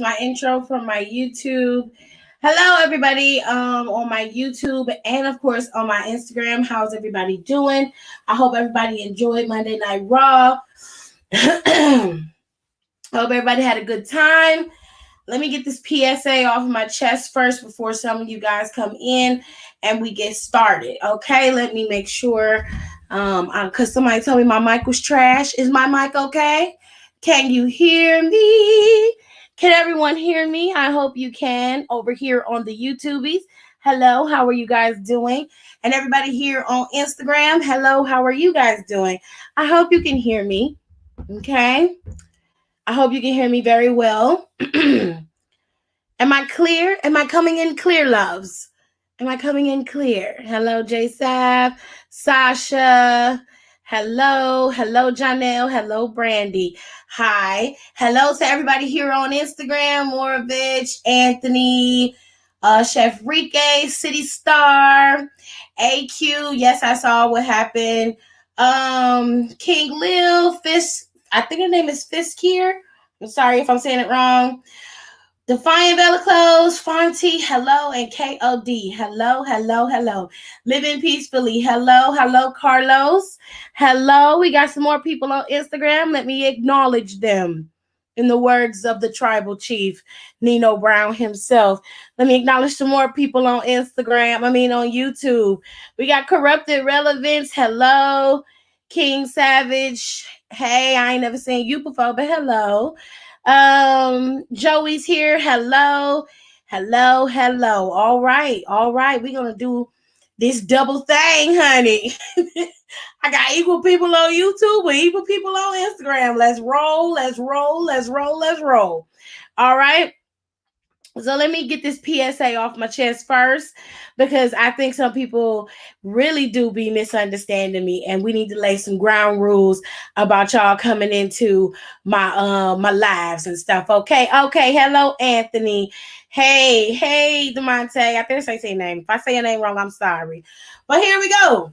my intro from my YouTube. Hello, everybody, on my YouTube and of course on my Instagram. How's everybody doing? I hope everybody enjoyed Monday Night Raw. Hope everybody had a good time. Let me get this PSA off of my chest first before some of you guys come in and we get started. Okay, let me make sure. Because somebody told me my mic was trash. Is my mic okay? Can you hear me? Can everyone hear me? I hope you can over here on the YouTubies. Hello, how are you guys doing? And everybody here on Instagram, hello, how are you guys doing? I hope you can hear me. Okay. I hope you can hear me very well. Am I clear? Am I coming in clear, loves? Am I coming in clear? Hello, J Sav, Sasha. Hello, Janelle. Hello, Brandy. Hi. Hello to everybody here on Instagram. Moravich, Anthony, Chef Rike, City Star, AQ. Yes, I saw what happened. King Lil, Fisk. I think her name is Fisk here. I'm sorry if I'm saying it wrong. Defiant Bella Close, Fonty, hello, and KOD, hello. Living peacefully, hello, Carlos, hello. We got some more people on Instagram. Let me acknowledge them. In the words of the tribal chief, Nino Brown himself. Let me acknowledge some more people on Instagram. On YouTube. We got Corrupted Relevance, hello. King Savage, hey, I ain't never seen you before, but hello. Joey's here. Hello. All right. We're gonna do this double thing, honey. I got equal people on YouTube with equal people on Instagram. Let's roll. All right. So let me get this PSA off my chest first, because I think some people really do be misunderstanding me, and we need to lay some ground rules about y'all coming into my lives and stuff. Okay. Hello, Anthony. Hey, Demonte. I think I say your name. If I say your name wrong, I'm sorry. But here we go.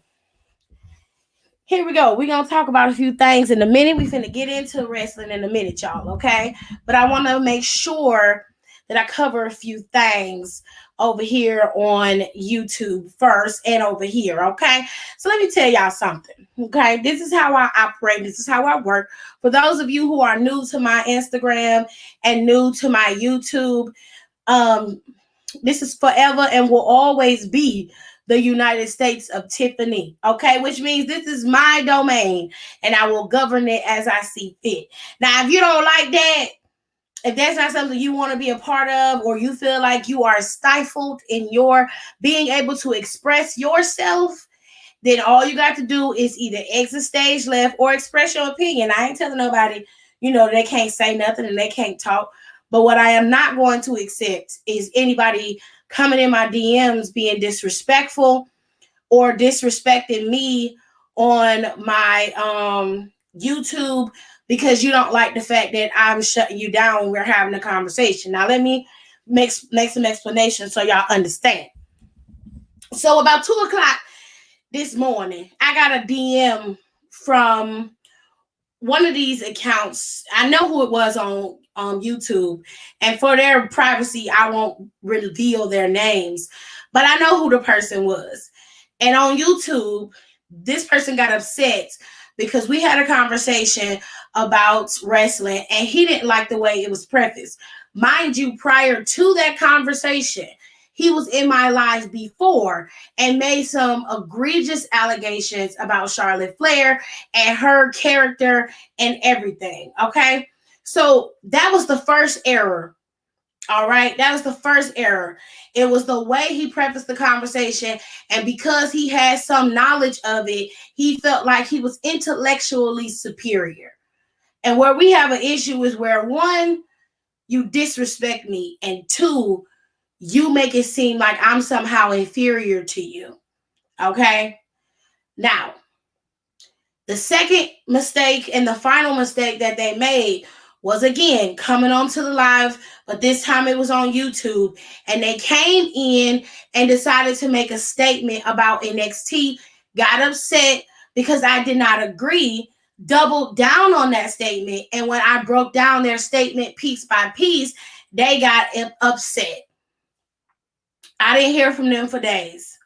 We're going to talk about a few things in a minute. We finna get into wrestling in a minute, y'all. Okay. But I want to make sure that I cover a few things over here on YouTube first and over here, okay? So let me tell y'all something, okay? This is how I operate. This is how I work. For those of you who are new to my Instagram and new to my YouTube, this is forever and will always be the United States of Tiffany, okay? Which means this is my domain, and I will govern it as I see fit. Now, if you don't like that, if that's not something you want to be a part of, or you feel like you are stifled in your being able to express yourself, then all you got to do is either exit stage left or express your opinion. I ain't telling nobody, they can't say nothing and they can't talk. But what I am not going to accept is anybody coming in my DMs being disrespectful or disrespecting me on my YouTube, because you don't like the fact that I'm shutting you down when we're having a conversation. Now, let me make some explanation so y'all understand. So about 2:00 this morning, I got a DM from one of these accounts. I know who it was on YouTube, and for their privacy, I won't reveal their names, but I know who the person was. And on YouTube, this person got upset because we had a conversation about wrestling, and he didn't like the way it was prefaced. Mind you, prior to that conversation, he was in my life before and made some egregious allegations about Charlotte Flair and her character and everything, okay? So that was the first error. All right, that was the first error. It was the way he prefaced the conversation, and because he had some knowledge of it, he felt like he was intellectually superior. And where we have an issue is where, one, you disrespect me, and two, you make it seem like I'm somehow inferior to you. Okay? Now, the second mistake and the final mistake that they made was, again, coming onto the live, but this time it was on YouTube, and they came in and decided to make a statement about NXT, got upset because I did not agree, doubled down on that statement, and when I broke down their statement piece by piece, they got upset. I didn't hear from them for days.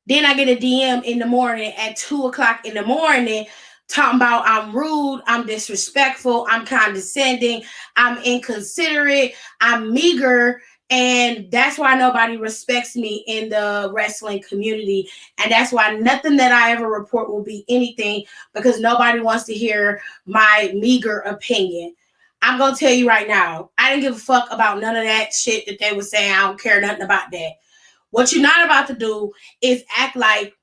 Then I get a DM in the morning at 2 o'clock in the morning talking about I'm rude, I'm disrespectful, I'm condescending, I'm inconsiderate, I'm meager, and that's why nobody respects me in the wrestling community. And that's why nothing that I ever report will be anything, because nobody wants to hear my meager opinion. I'm going to tell you right now, I didn't give a fuck about none of that shit that they were saying. I don't care nothing about that. What you're not about to do is act like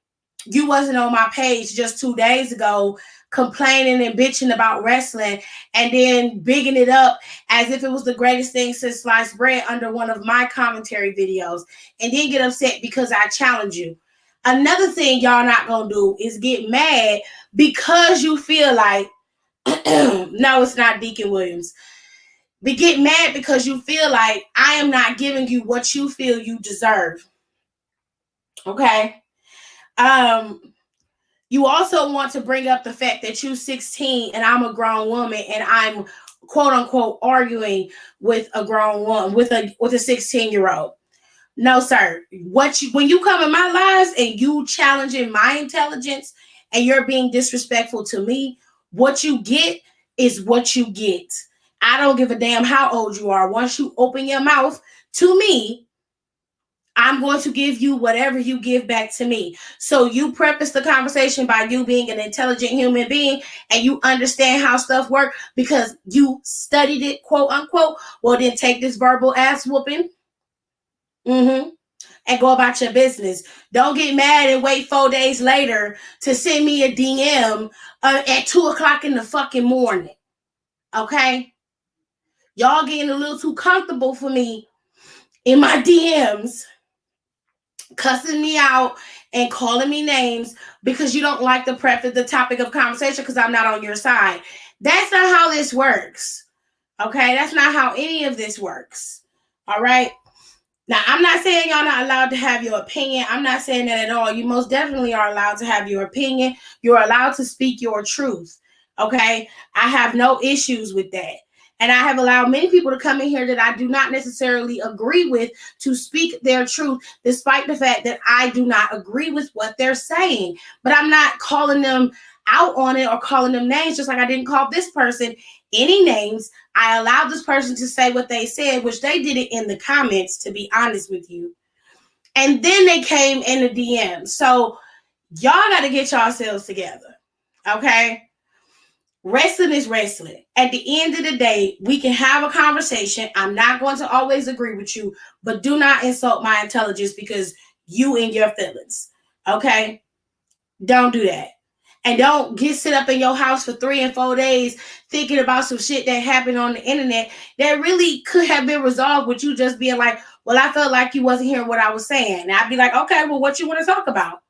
you wasn't on my page just 2 days ago complaining and bitching about wrestling and then bigging it up as if it was the greatest thing since sliced bread under one of my commentary videos, and then get upset because I challenge you. Another thing y'all not gonna do is get mad because you feel like no, it's not Deacon Williams. But get mad because you feel like I am not giving you what you feel you deserve. Okay? You also want to bring up the fact that you're 16 and I'm a grown woman and I'm quote unquote arguing with a grown woman, with a 16-year-old. No, sir. When you come in my lives and you challenging my intelligence and you're being disrespectful to me, what you get is what you get. I don't give a damn how old you are. Once you open your mouth to me, I'm going to give you whatever you give back to me. So you preface the conversation by you being an intelligent human being and you understand how stuff works because you studied it, quote unquote. Well, then take this verbal ass whooping and go about your business. Don't get mad and wait 4 days later to send me a DM at 2 o'clock in the fucking morning. Okay? Y'all getting a little too comfortable for me in my DMs, cussing me out and calling me names because you don't like the topic of conversation because I'm not on your side. That's not how this works. Okay? That's not how any of this works. All right? Now, I'm not saying y'all not allowed to have your opinion. I'm not saying that at all. You most definitely are allowed to have your opinion. You're allowed to speak your truth. Okay? I have no issues with that. And I have allowed many people to come in here that I do not necessarily agree with to speak their truth, despite the fact that I do not agree with what they're saying. But I'm not calling them out on it or calling them names, just like I didn't call this person any names. I allowed this person to say what they said, which they did it in the comments, to be honest with you. And then they came in the DM. So y'all got to get yourselves together. Okay? Wrestling is wrestling. At the end of the day, we can have a conversation. I'm not going to always agree with you, but do not insult my intelligence because you and your feelings. Okay? Don't do that. And don't sit up in your house for 3 and 4 days thinking about some shit that happened on the internet that really could have been resolved with you just being like, well, I felt like you wasn't hearing what I was saying. And I'd be like, okay, well, what you want to talk about?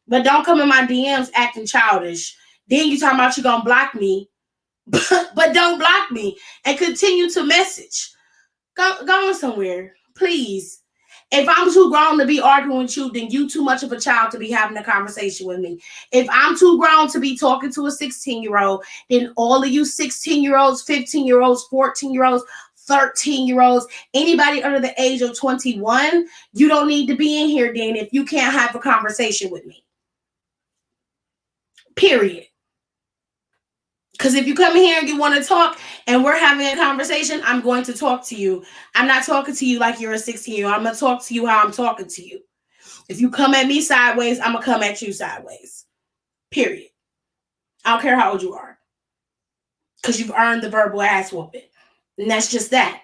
But don't come in my DMs acting childish. Then you talking about you going to block me, but don't block me and continue to message. Go on somewhere, please. If I'm too grown to be arguing with you, then you too much of a child to be having a conversation with me. If I'm too grown to be talking to a 16-year-old, then all of you 16-year-olds, 15-year-olds, 14-year-olds, 13-year-olds, anybody under the age of 21, you don't need to be in here then if you can't have a conversation with me. Period. Because if you come in here and you want to talk and we're having a conversation, I'm going to talk to you. I'm not talking to you like you're a 16-year-old. I'm going to talk to you how I'm talking to you. If you come at me sideways, I'm going to come at you sideways. Period. I don't care how old you are. Because you've earned the verbal ass whooping. And that's just that.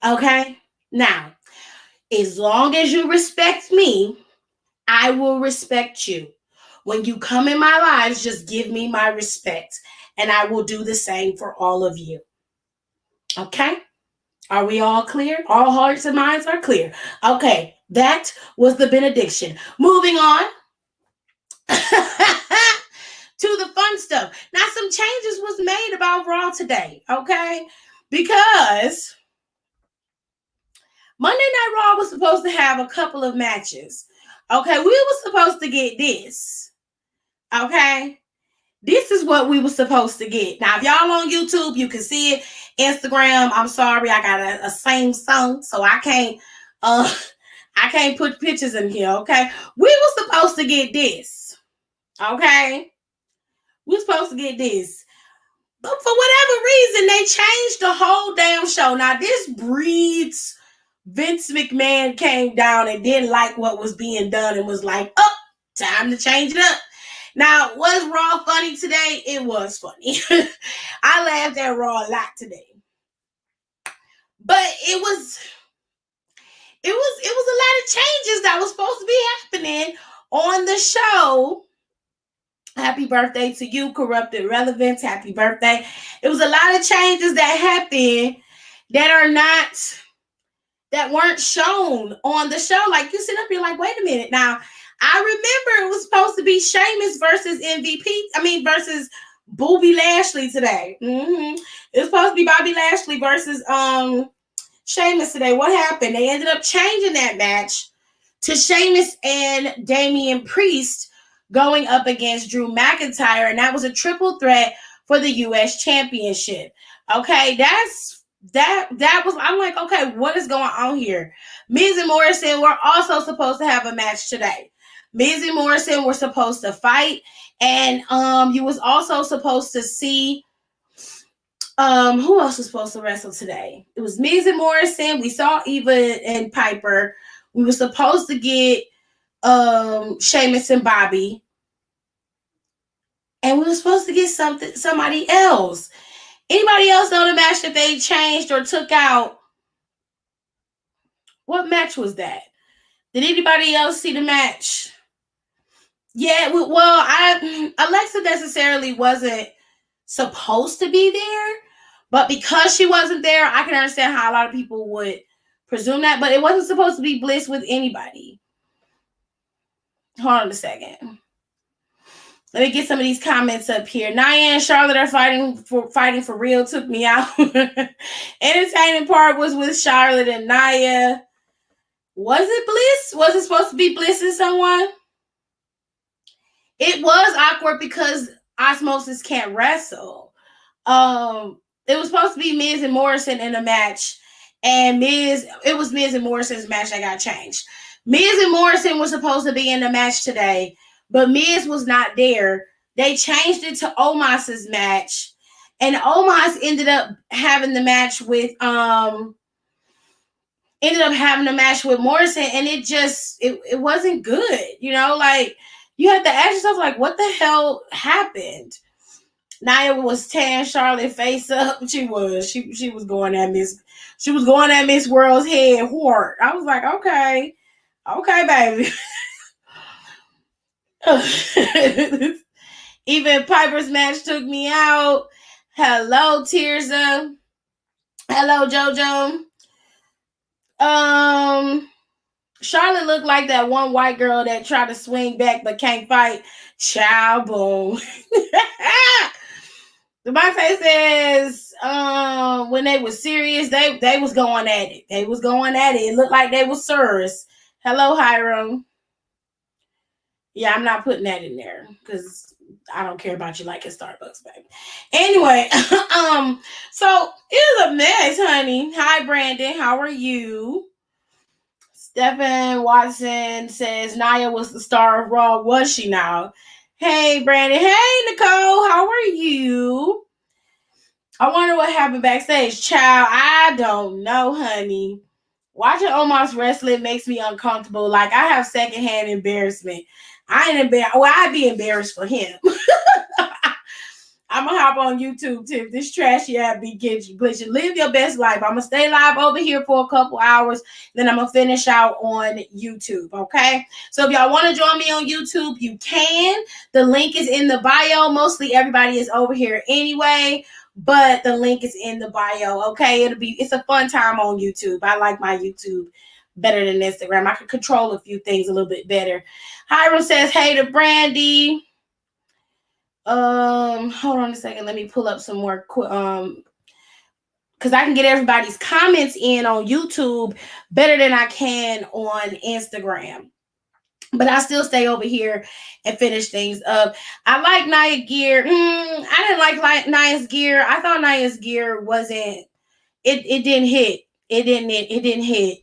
Okay? Now, as long as you respect me, I will respect you. When you come in my lives, just give me my respect. And I will do the same for all of you. Okay? Are we all clear? All hearts and minds are clear. Okay, that was the benediction. Moving on to the fun stuff. Now, some changes was made about Raw today, okay? Because Monday Night Raw was supposed to have a couple of matches. Okay, we were supposed to get this. Okay? This is what we were supposed to get. Now, if y'all on YouTube, you can see it. Instagram, I'm sorry, I got a Samsung, so I can't put pictures in here, okay? We were supposed to get this, okay? We were supposed to get this. But for whatever reason, they changed the whole damn show. Now, this breeds Vince McMahon came down and didn't like what was being done and was like, oh, time to change it up. Now, was Raw funny today? It was funny. I laughed at Raw a lot today. But it was a lot of changes that was supposed to be happening on the show. Happy birthday to you, Corrupted Relevance. Happy birthday. It was a lot of changes that happened that weren't shown on the show. Like, you sit up here like, wait a minute. Now, I remember it was supposed to be Sheamus versus versus Bobby Lashley today. It was supposed to be Bobby Lashley versus Sheamus today. What happened? They ended up changing that match to Sheamus and Damian Priest going up against Drew McIntyre, and that was a triple threat for the U.S. Championship. Okay, that was, I'm like, okay, what is going on here? Miz and Morrison were also supposed to have a match today. Miz and Morrison were supposed to fight, and you was also supposed to see who else was supposed to wrestle today? It was Miz and Morrison. We saw Eva and Piper. We were supposed to get Sheamus and Bobby, and we were supposed to get somebody else. Anybody else know the match that they changed or took out? What match was that? Did anybody else see the match? Yeah, well, Alexa necessarily wasn't supposed to be there, but because she wasn't there, I can understand how a lot of people would presume that, but it wasn't supposed to be Bliss with anybody. Hold on a second. Let me get some of these comments up here. Nia and Charlotte are fighting for real. Took me out. Entertaining part was with Charlotte and Nia. Was it Bliss? Was it supposed to be Bliss and someone? It was awkward because Osmosis can't wrestle. It was supposed to be Miz and Morrison in a match, and it was Miz and Morrison's match that got changed. Miz and Morrison were supposed to be in the match today, but Miz was not there. They changed it to Omos's match, and Omos ended up having the match with Morrison, and it wasn't good. You know, like, you had to ask yourself, like, what the hell happened? Nia was tearing Charlotte face up. She was going at Miss World's head hard. I was like, okay, baby. Even Piper's match took me out. Hello, Tirza. Hello, JoJo. Charlotte looked like that one white girl that tried to swing back but can't fight. Ciao, boom. The Devontae says when they were serious, they was going at it. They was going at it. It looked like they were serious. Hello, Hiram. Yeah, I'm not putting that in there because I don't care about you liking Starbucks, baby. Anyway, so it was a mess, honey. Hi, Brandon. How are you? Stephen Watson says Nia was the star of Raw. Was she now? Hey, Brandon. Hey, Nicole. How are you? I wonder what happened backstage. Child, I don't know, honey. Watching Omos wrestling makes me uncomfortable. Like, I have secondhand embarrassment. I ain't embarrassed. Well, I'd be embarrassed for him. I'm going to hop on YouTube, too. This trashy app be glitching. Live your best life. I'm going to stay live over here for a couple hours. Then I'm going to finish out on YouTube, okay? So if y'all want to join me on YouTube, you can. The link is in the bio. Mostly everybody is over here anyway, but the link is in the bio, okay? It's a fun time on YouTube. I like my YouTube better than Instagram. I can control a few things a little bit better. Hiram says, hey to Brandy. Hold on a second. Let me pull up some more because I can get everybody's comments in on YouTube better than I can on Instagram. But I still stay over here and finish things up. I like Nia Gear. I didn't like Nia's gear. I thought Nia's gear wasn't. It didn't hit. It didn't hit.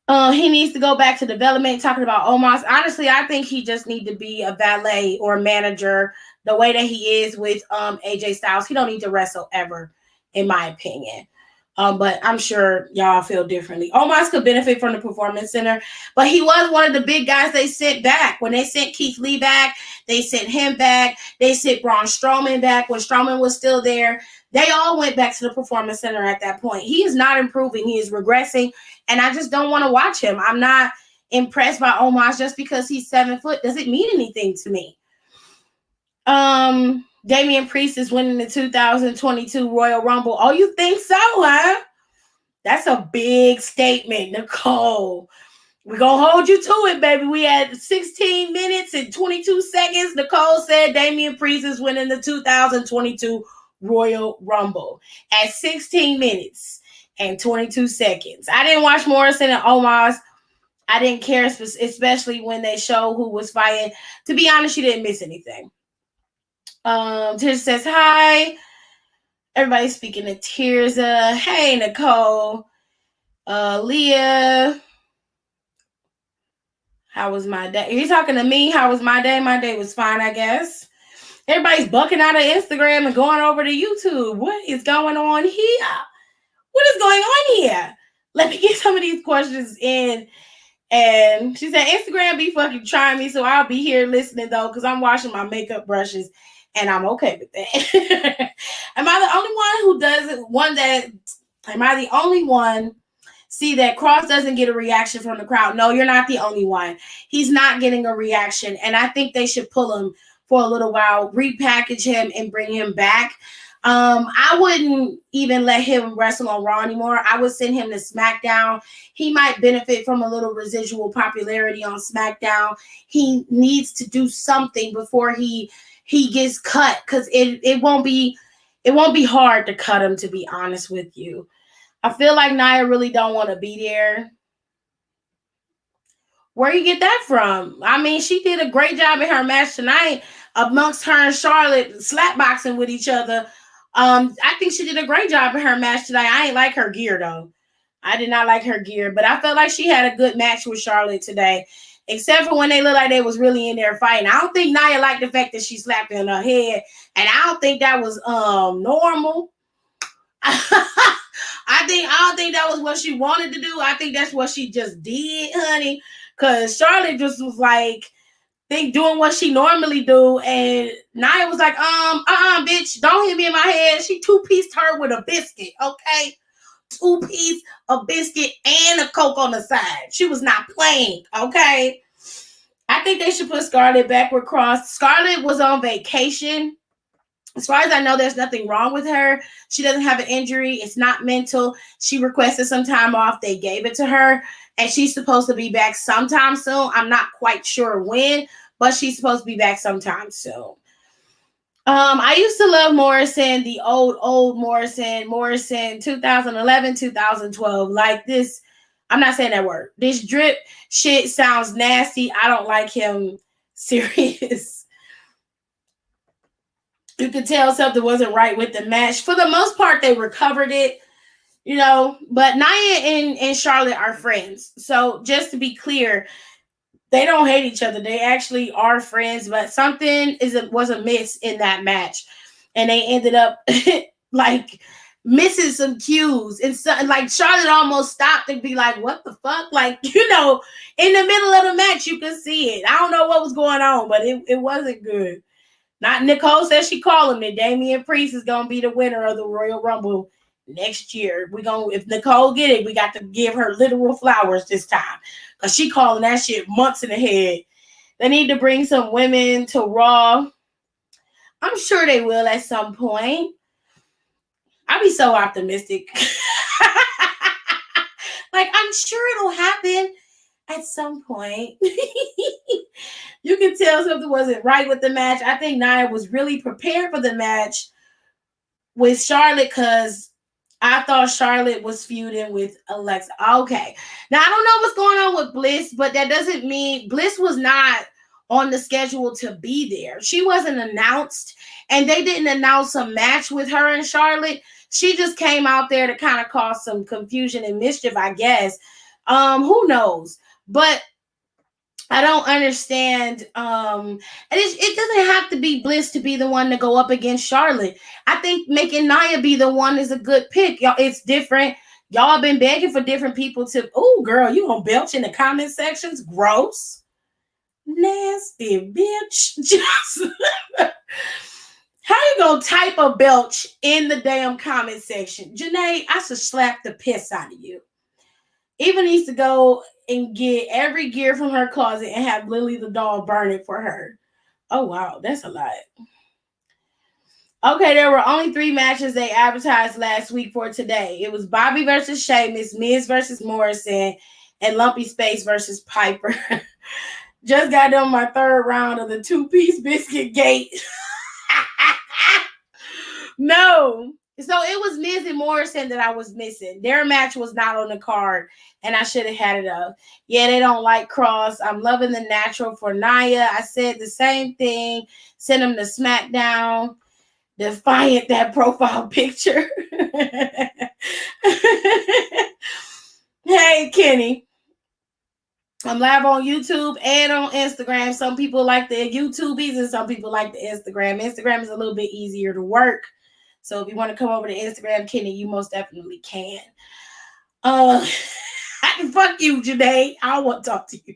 He needs to go back to development. Talking about Omos, honestly, I think he just need to be a valet or a manager. The way that he is with AJ Styles, he don't need to wrestle ever, in my opinion. But I'm sure y'all feel differently. Omos could benefit from the Performance Center, but he was one of the big guys they sent back. When they sent Keith Lee back, they sent him back. They sent Braun Strowman back when Strowman was still there. They all went back to the Performance Center at that point. He is not improving. He is regressing, and I just don't want to watch him. I'm not impressed by Omos just because he's 7 foot. Doesn't mean anything to me. Damian Priest is winning the 2022 Royal Rumble. Oh, you think so, huh? That's a big statement, Nicole. We're going to hold you to it, baby. We had 16 minutes and 22 seconds. Nicole said Damian Priest is winning the 2022 Royal Rumble at 16 minutes and 22 seconds. I didn't watch Morrison and Omos. I didn't care, especially when they show who was fighting. To be honest, she didn't miss anything. Tish says hi. Everybody's speaking to Tirza. Hey, Nicole. Leah. How was my day? Are you talking to me? How was my day? My day was fine, I guess. Everybody's bucking out of Instagram and going over to YouTube. What is going on here? What is going on here? Let me get some of these questions in. And she said, Instagram be fucking trying me, so I'll be here listening, though, because I'm washing my makeup brushes. And I'm okay with that. Am I the only one who doesn't am I the only one? See that Cross doesn't get a reaction from the crowd. No, you're not the only one. He's not getting a reaction. And I think they should pull him for a little while, repackage him and bring him back. I wouldn't even let him wrestle on Raw anymore. I would send him to SmackDown. He might benefit from a little residual popularity on SmackDown. He needs to do something before he gets cut, because it won't be hard to cut him, to be honest with you. I feel like Nia really don't want to be there. Where you get that from? I mean, she did a great job in her match tonight amongst her and Charlotte slapboxing with each other. I think she did a great job in her match tonight. I ain't like her gear, though. I did not like her gear, but I felt like she had a good match with Charlotte today. Except for when they looked like they was really in there fighting. I don't think Nia liked the fact that she slapped her in her head. And I don't think that was normal. I don't think that was what she wanted to do. I think that's what she just did, honey. Because Charlotte just was like, doing what she normally do. And Nia was like, bitch, don't hit me in my head. She two-pieced her with a biscuit, okay? 2-piece of biscuit and a Coke on the side. She was not playing, okay? I think they should put Scarlett back with Cross. Scarlett was on vacation. As far as I know, there's nothing wrong with her. She doesn't have an injury. It's not mental. She requested some time off. They gave it to her. And she's supposed to be back sometime soon. I'm not quite sure when, but she's supposed to be back sometime soon. I used to love Morrison, the old Morrison 2011, 2012. Like this, I'm not saying that word. This drip shit sounds nasty. I don't like him serious. You could tell something wasn't right with the match. For the most part, they recovered it, but Nia and Charlotte are friends. So just to be clear, they don't hate each other. They actually are friends, but something was amiss in that match. And they ended up like missing some cues. And so, like Charlotte almost stopped and be like, what the fuck? Like, in the middle of the match, you could see it. I don't know what was going on, but it wasn't good. Not Nicole says she calling it. Damian Priest is gonna be the winner of the Royal Rumble next year. If Nicole get it, we got to give her literal flowers this time. Because she calling that shit months in ahead. They need to bring some women to Raw. I'm sure they will at some point. I'll be so optimistic. Like, I'm sure it'll happen at some point. You can tell something wasn't right with the match. I think Nia was really prepared for the match with Charlotte because I thought Charlotte was feuding with Alexa. Okay. Now I don't know what's going on with Bliss, but that doesn't mean Bliss was not on the schedule to be there. She wasn't announced, and they didn't announce a match with her and Charlotte. She just came out there to kind of cause some confusion and mischief, I guess. Who knows? But I don't understand. And it doesn't have to be Bliss to be the one to go up against Charlotte. I think making Nia be the one is a good pick. Y'all, it's different. Y'all been begging for different people to. Oh, girl, you gonna belch in the comment sections? Gross, nasty bitch. Just how you gonna type a belch in the damn comment section, Janae? I should slap the piss out of you. Eva needs to go and get every gear from her closet and have Lily the doll burn it for her. Oh, wow. That's a lot. Okay, there were only 3 matches they advertised last week for today. It was Bobby versus Sheamus, Miz versus Morrison, and Lumpy Space versus Piper. Just got done my 3rd round of the 2-piece biscuit gate. No. So it was Miz and Morrison that I was missing. Their match was not on the card, and I should have had it up. Yeah, they don't like Cross. I'm loving the natural for Nia. I said the same thing. Send him to SmackDown. Defiant that profile picture. Hey, Kenny. I'm live on YouTube and on Instagram. Some people like the YouTubies and some people like the Instagram. Instagram is a little bit easier to work. So if you want to come over to Instagram, Kenny, you most definitely can. Fuck you, Janae. I don't want to talk to you.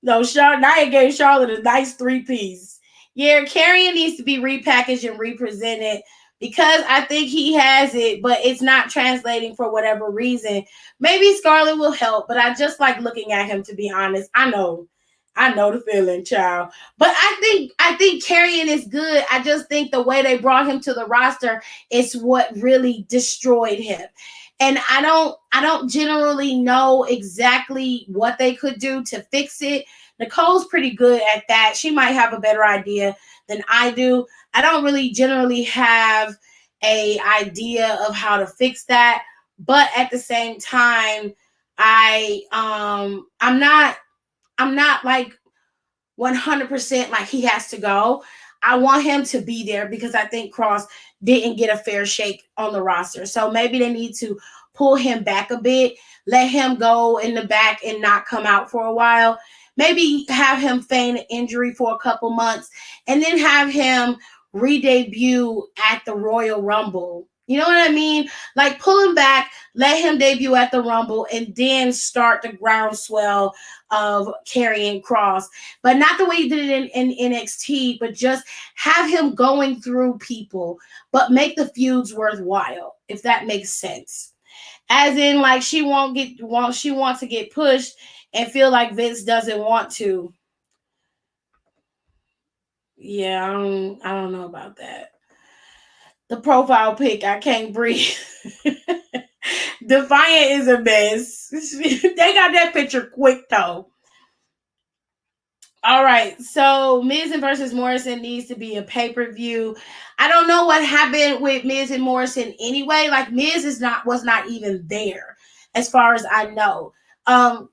No, Nia gave Charlotte a nice 3-piece. Yeah, Karrion needs to be repackaged and represented because I think he has it, but it's not translating for whatever reason. Maybe Scarlett will help, but I just like looking at him, to be honest. I know the feeling, child. But I think Karrion is good. I just think the way they brought him to the roster is what really destroyed him. And I don't generally know exactly what they could do to fix it. Nicole's pretty good at that. She might have a better idea than I do. I don't really generally have a idea of how to fix that, but at the same time, I'm not like 100% like he has to go. I want him to be there because I think Cross didn't get a fair shake on the roster. So maybe they need to pull him back a bit, let him go in the back and not come out for a while. Maybe have him feign an injury for a couple months and then have him re-debut at the Royal Rumble. You know what I mean? Like pull him back, let him debut at the Rumble, and then start the groundswell of Karrion Cross. But not the way he did it in NXT, but just have him going through people, but make the feuds worthwhile, if that makes sense. As in, like she wants to get pushed and feel like Vince doesn't want to. Yeah, I don't know about that. The profile pic, I can't breathe. Defiant is a mess. They got that picture quick though. All right, so Miz and versus Morrison needs to be a pay-per-view. I don't know what happened with Miz and Morrison anyway. Like Miz was not even there, as far as I know.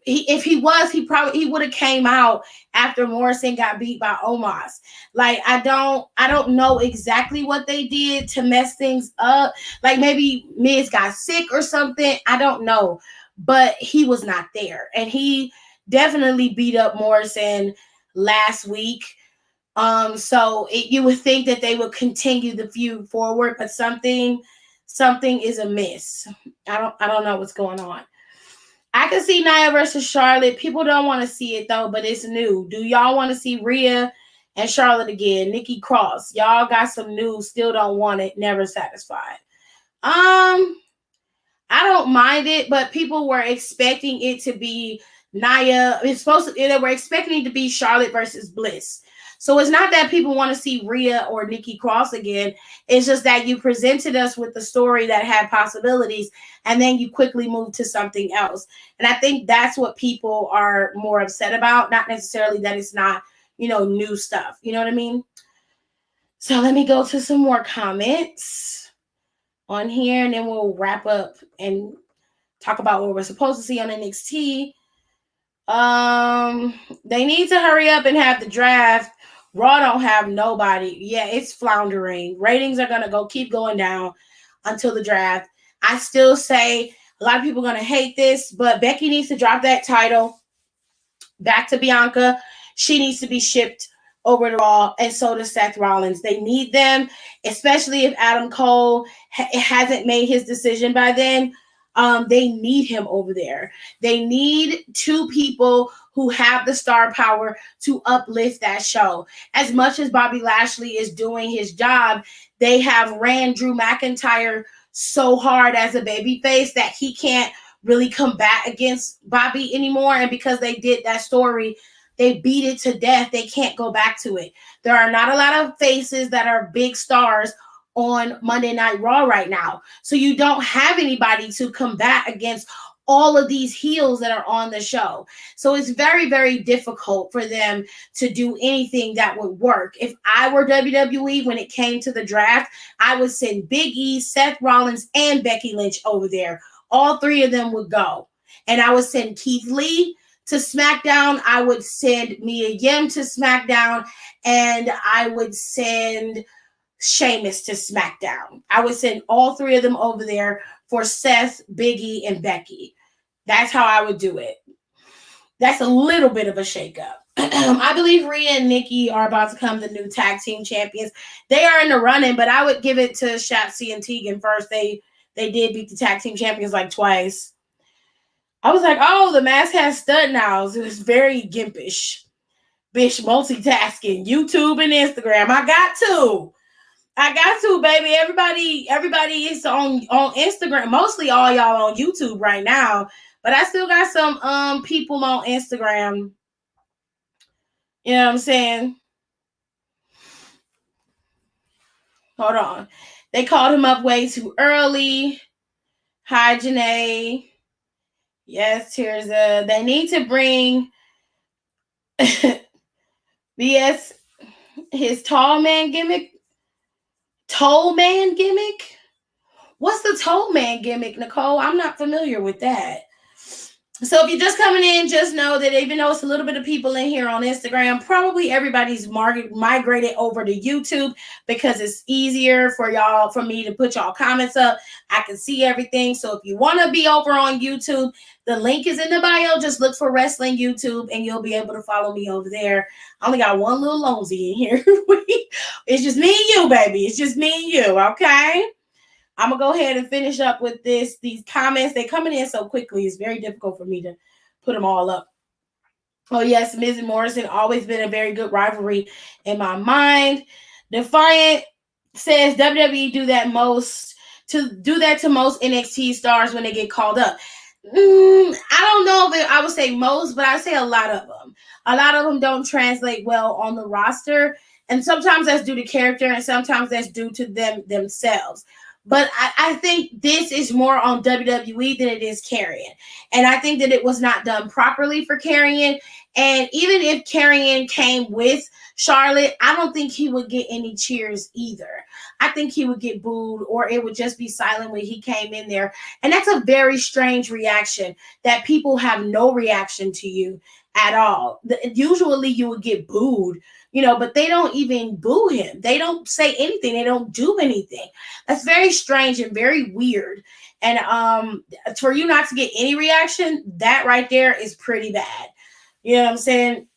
If he was, he would have came out after Morrison got beat by Omos. Like I don't know exactly what they did to mess things up. Like maybe Miz got sick or something. I don't know, but he was not there, and he definitely beat up Morrison last week. So you would think that they would continue the feud forward, but something is amiss. I don't know what's going on. I can see Nia versus Charlotte. People don't want to see it though, but it's new. Do y'all want to see Rhea and Charlotte again? Nikki Cross. Y'all got some news. Still don't want it. Never satisfied. I don't mind it, but people were expecting it to be Nia. They were expecting it to be Charlotte versus Bliss. So it's not that people want to see Rhea or Nikki Cross again. It's just that you presented us with the story that had possibilities, and then you quickly moved to something else. And I think that's what people are more upset about, not necessarily that it's not, new stuff. You know what I mean? So let me go to some more comments. on here, and then we'll wrap up and talk about what we're supposed to see on NXT. They need to hurry up and have the draft. Raw don't have nobody. Yeah, it's floundering. Ratings are gonna keep going down until the draft. I still say a lot of people are gonna hate this, but Becky needs to drop that title back to Bianca. She needs to be shipped over to Raw, and so does Seth Rollins. They need them, especially if Adam Cole hasn't made his decision by then. They need him over there. They need two people who have the star power to uplift that show. As much as Bobby Lashley is doing his job, they have ran Drew McIntyre so hard as a babyface that he can't really combat against Bobby anymore. And because they did that story, they beat it to death. They can't go back to it. There are not a lot of faces that are big stars on Monday Night Raw right now. So you don't have anybody to combat against all of these heels that are on the show. So it's very, very difficult for them to do anything that would work. If I were WWE when it came to the draft, I would send Big E, Seth Rollins, and Becky Lynch over there. All three of them would go. And I would send Keith Lee to SmackDown. I would send Mia Yim to SmackDown. And I would send Sheamus to SmackDown. I would send all three of them over there for Seth, Big E, and Becky. That's how I would do it. That's a little bit of a shakeup. I believe Rhea and Nikki are about to become the new tag team champions. They are in the running, but I would give it to Shotzi and Tegan first. They did beat the tag team champions like twice. I was like, oh, the mask has stud nows. It was very gimpish. Bish multitasking. YouTube and Instagram. I got to, baby. Everybody is on Instagram. Mostly all y'all on YouTube right now. But I still got some people on Instagram. You know what I'm saying? Hold on. They called him up way too early. Hi, Janae. Yes, Tirza. They need to bring BS his tall man gimmick. Toll man gimmick? What's the toll man gimmick, Nicole? I'm not familiar with that. So if you're just coming in, just know that even though it's a little bit of people in here on Instagram, probably everybody's migrated over to YouTube because it's easier for me to put y'all comments up. I can see everything. So if you want to be over on YouTube, the link is in the bio. Just look for Wrestling YouTube and you'll be able to follow me over there. I only got one little Lonesy in here. It's just me and you, baby. It's just me and you, okay? I'm going to go ahead and finish up with these comments. They're coming in so quickly. It's very difficult for me to put them all up. Oh, yes, Miz and Morrison, always been a very good rivalry in my mind. Defiant says WWE do that to most NXT stars when they get called up. I don't know if I would say most, but I say a lot of them. A lot of them don't translate well on the roster. And sometimes that's due to character and sometimes that's due to them themselves. But I think this is more on WWE than it is Karrion. And I think that it was not done properly for Karrion. And even if Karrion came with Charlotte, I don't think he would get any cheers either. I think he would get booed or it would just be silent when he came in there. And that's a very strange reaction that people have no reaction to you at all. Usually you would get booed, but they don't even boo him. They don't say anything. They don't do anything. That's very strange and very weird. And for you not to get any reaction, that right there is pretty bad. You know what I'm saying?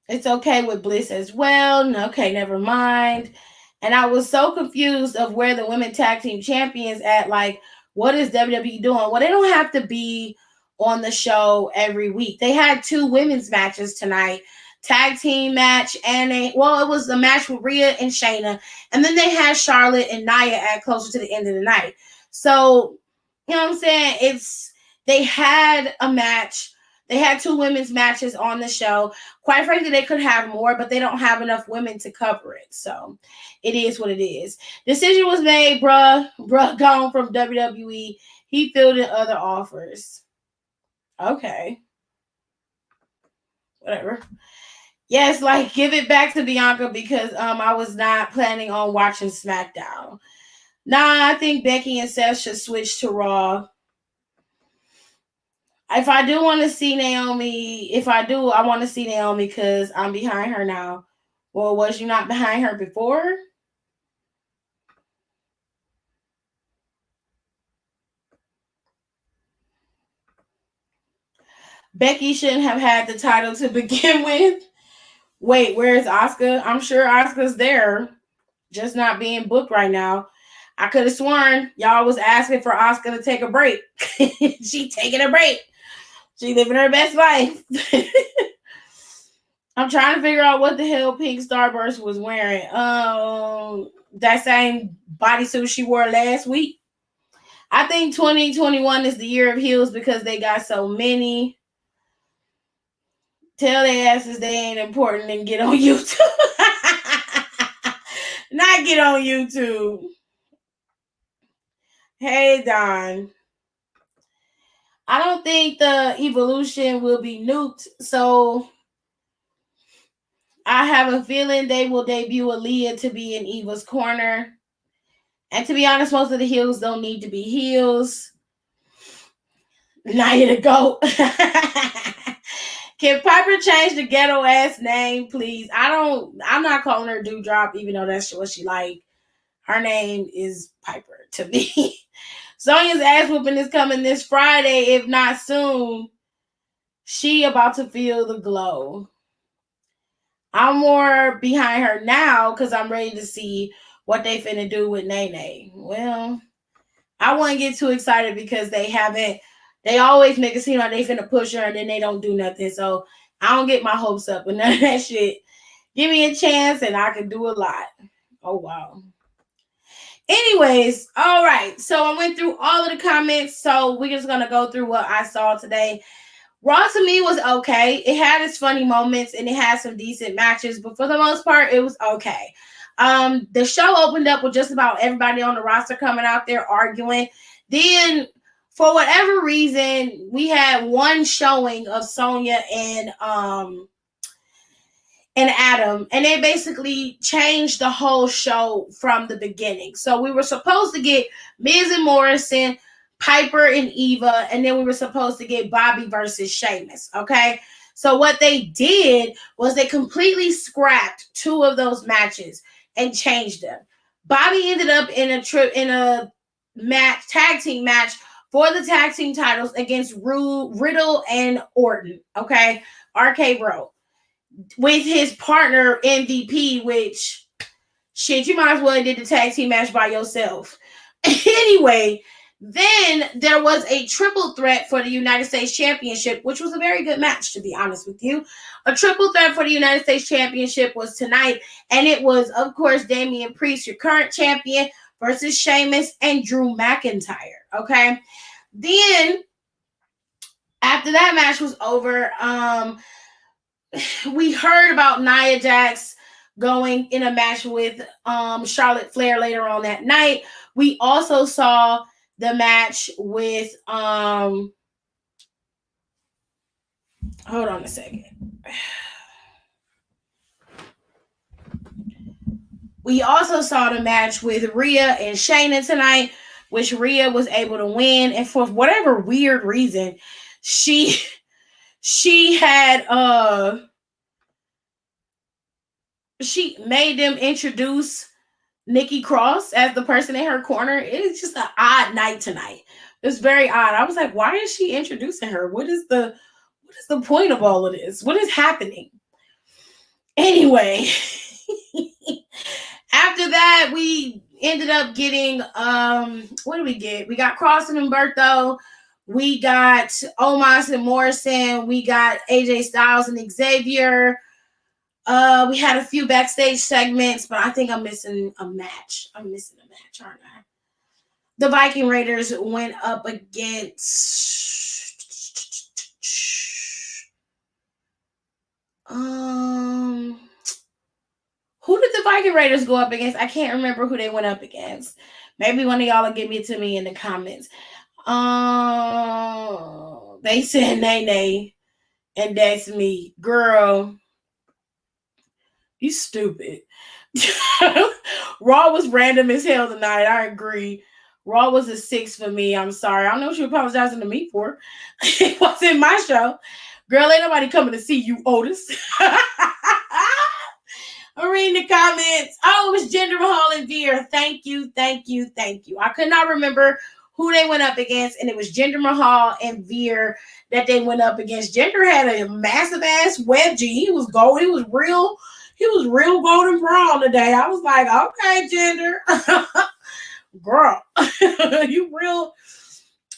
It's okay with Bliss as well. Okay, never mind. And I was so confused of where the women tag team champions at. Like, what is WWE doing? Well, they don't have to be on the show every week. They had 2 women's matches tonight. Tag team match and it was a match with Rhea and Shayna. And then they had Charlotte and Nia at closer to the end of the night. So, you know what I'm saying? They had a match. They had 2 women's matches on the show. Quite frankly, they could have more, but they don't have enough women to cover it. So it is what it is. Decision was made, bruh gone from WWE. He fielded other offers. Okay. Whatever. Yes, like give it back to Bianca because I was not planning on watching SmackDown. Nah, I think Becky and Seth should switch to Raw. If I do want to see Naomi, if I do, I want to see Naomi because I'm behind her now. Well, was you not behind her before? Becky shouldn't have had the title to begin with. Wait, where's Asuka? I'm sure Asuka's there, just not being booked right now. I could have sworn y'all was asking for Asuka to take a break. She taking a break. She living her best life. I'm trying to figure out what the hell Pink Starburst was wearing. That same bodysuit she wore last week. I think 2021 is the year of heels because they got so many. Tell their asses they ain't important and get on YouTube. Not get on YouTube. Hey, Don. I don't think the evolution will be nuked, so I have a feeling they will debut Aaliyah to be in Eva's corner. And to be honest, most of the heels don't need to be heels. Nia to go. Can Piper change the ghetto ass name, please? I'm not calling her Dewdrop, even though that's what she like. Her name is Piper to me. Sonya's ass whooping is coming this Friday, if not soon. She about to feel the glow. I'm more behind her now because I'm ready to see what they finna do with Nene. Well, I wouldn't get too excited because they always make it seem like they finna push her and then they don't do nothing. So I don't get my hopes up with none of that shit. Give me a chance and I can do a lot. Oh, wow. Anyways, all right. So I went through all of the comments. So we're just going to go through what I saw today. Raw to me was okay. It had its funny moments and it had some decent matches, but for the most part, it was okay. The show opened up with just about everybody on the roster coming out there arguing. Then, for whatever reason, we had one showing of Sonya and Adam, and they basically changed the whole show from the beginning. So we were supposed to get Miz and Morrison, Piper and Eva, and then we were supposed to get Bobby versus Sheamus. Okay. So what they did was they completely scrapped two of those matches and changed them. Bobby ended up in a match, tag team match for the tag team titles against Riddle and Orton. Okay. RK Bro with his partner MVP, which shit, you might as well did the tag team match by yourself. Anyway, then there was a triple threat for the United States Championship, which was a very good match, to be honest with you. A triple threat for the United States Championship was tonight, and it was, of course, Damian Priest, your current champion, versus Sheamus and Drew McIntyre. Okay. Then, after that match was over, we heard about Nia Jax going in a match with Charlotte Flair later on that night. We also saw the match with hold on a second. We also saw the match with Rhea and Shayna tonight, which Rhea was able to win, and for whatever weird reason, she had she made them introduce Nikki Cross as the person in her corner. It is just an odd night tonight. It's very odd. I was like, why is she introducing her? What is the point of all of this? What is happening? Anyway, after that, we ended up getting what did we get? We got Cross and Humberto. We got Omos and Morrison. We got AJ Styles and Xavier. We had a few backstage segments, but I think I'm missing a match. I'm missing a match, aren't I? The Viking Raiders went up against who did the Viking Raiders go up against? I can't remember who they went up against. Maybe one of y'all will give it to me in the comments. They said Nene, and that's me, girl. You stupid. Raw was random as hell tonight. I agree. Raw was a 6 for me. I'm sorry. I don't know what you're apologizing to me for. It wasn't my show. Girl, ain't nobody coming to see you, Otis. I'm reading the comments. Oh, it was Jinder Mahal and Veer. Thank you, thank you, thank you. I could not remember who they went up against, and it was Jinder Mahal and Veer that they went up against. Jinder had a massive ass wedgie. He was gold. He was real. He was real golden brown today. I was like, okay, Jinder, girl, you real.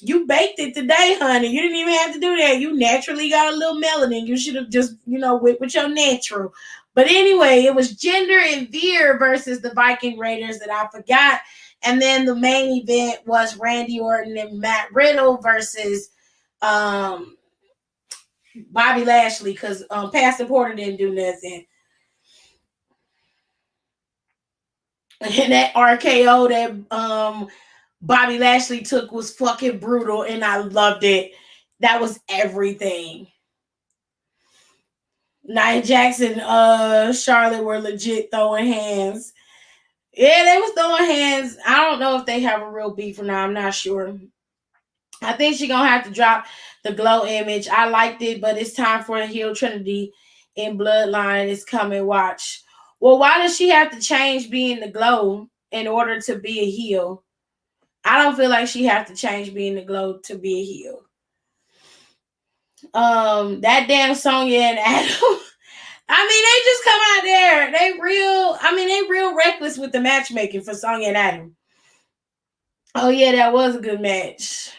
You baked it today, honey. You didn't even have to do that. You naturally got a little melanin. You should have just, went with your natural. But anyway, it was Jinder and Veer versus the Viking Raiders that I forgot. And then the main event was Randy Orton and Matt Riddle versus Bobby Lashley, because Pastor Porter didn't do nothing. And that RKO that Bobby Lashley took was fucking brutal, and I loved it. That was everything. Nia Jax and Charlotte were legit throwing hands. Yeah, they was throwing hands. I don't know if they have a real beef or not. I'm not sure. I think she's gonna have to drop the glow image. I liked it, but it's time for a heel Trinity in Bloodline. It's coming. Watch. Well, why does she have to change being the glow in order to be a heel? I don't feel like she have to change being the glow to be a heel. That damn Sonya and Adam. I mean, they just come out there. They real reckless with the matchmaking for Sonya and Adam. Oh yeah, that was a good match.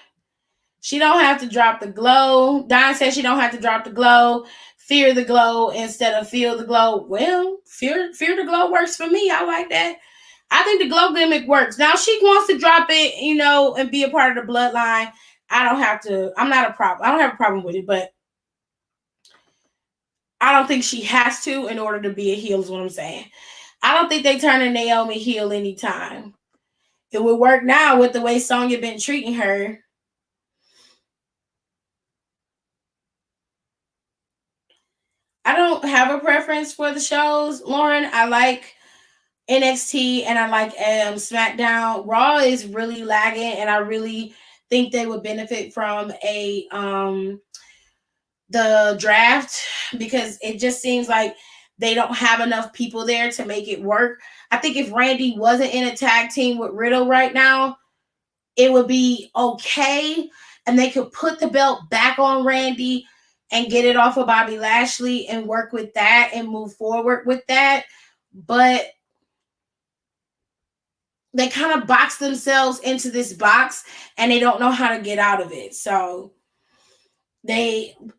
She don't have to drop the glow. Don says she don't have to drop the glow. Fear the glow instead of feel the glow. Well, fear the glow works for me. I like that. I think the glow gimmick works. Now she wants to drop it, and be a part of the bloodline. I don't have to. I'm not a problem. I don't have a problem with it, but I don't think she has to in order to be a heel is what I'm saying. I don't think they turn a Naomi heel anytime. It would work now with the way Sonya been treating her. I don't have a preference for the shows, Lauren. I like NXT and I like SmackDown. Raw is really lagging, and I really think they would benefit from the draft, because it just seems like they don't have enough people there to make it work. I think if Randy wasn't in a tag team with Riddle right now, it would be okay, and they could put the belt back on Randy and get it off of Bobby Lashley and work with that and move forward with that. But they kind of box themselves into this box and they don't know how to get out of it. So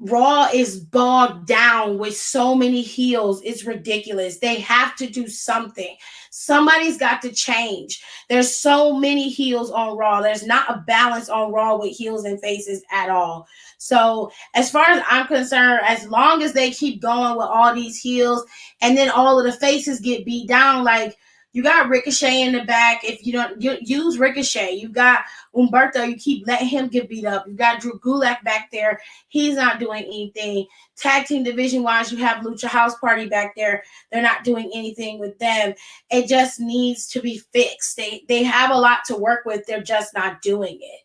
Raw is bogged down with so many heels. It's ridiculous. They have to do something. Somebody's got to change. There's so many heels on Raw. There's not a balance on Raw with heels and faces at all. So as far as I'm concerned, as long as they keep going with all these heels and then all of the faces get beat down, like you got Ricochet in the back. If you don't use Ricochet, you got Humberto. You keep letting him get beat up. You got Drew Gulak back there. He's not doing anything. Tag team division wise, you have Lucha House Party back there. They're not doing anything with them. It just needs to be fixed. They have a lot to work with. They're just not doing it.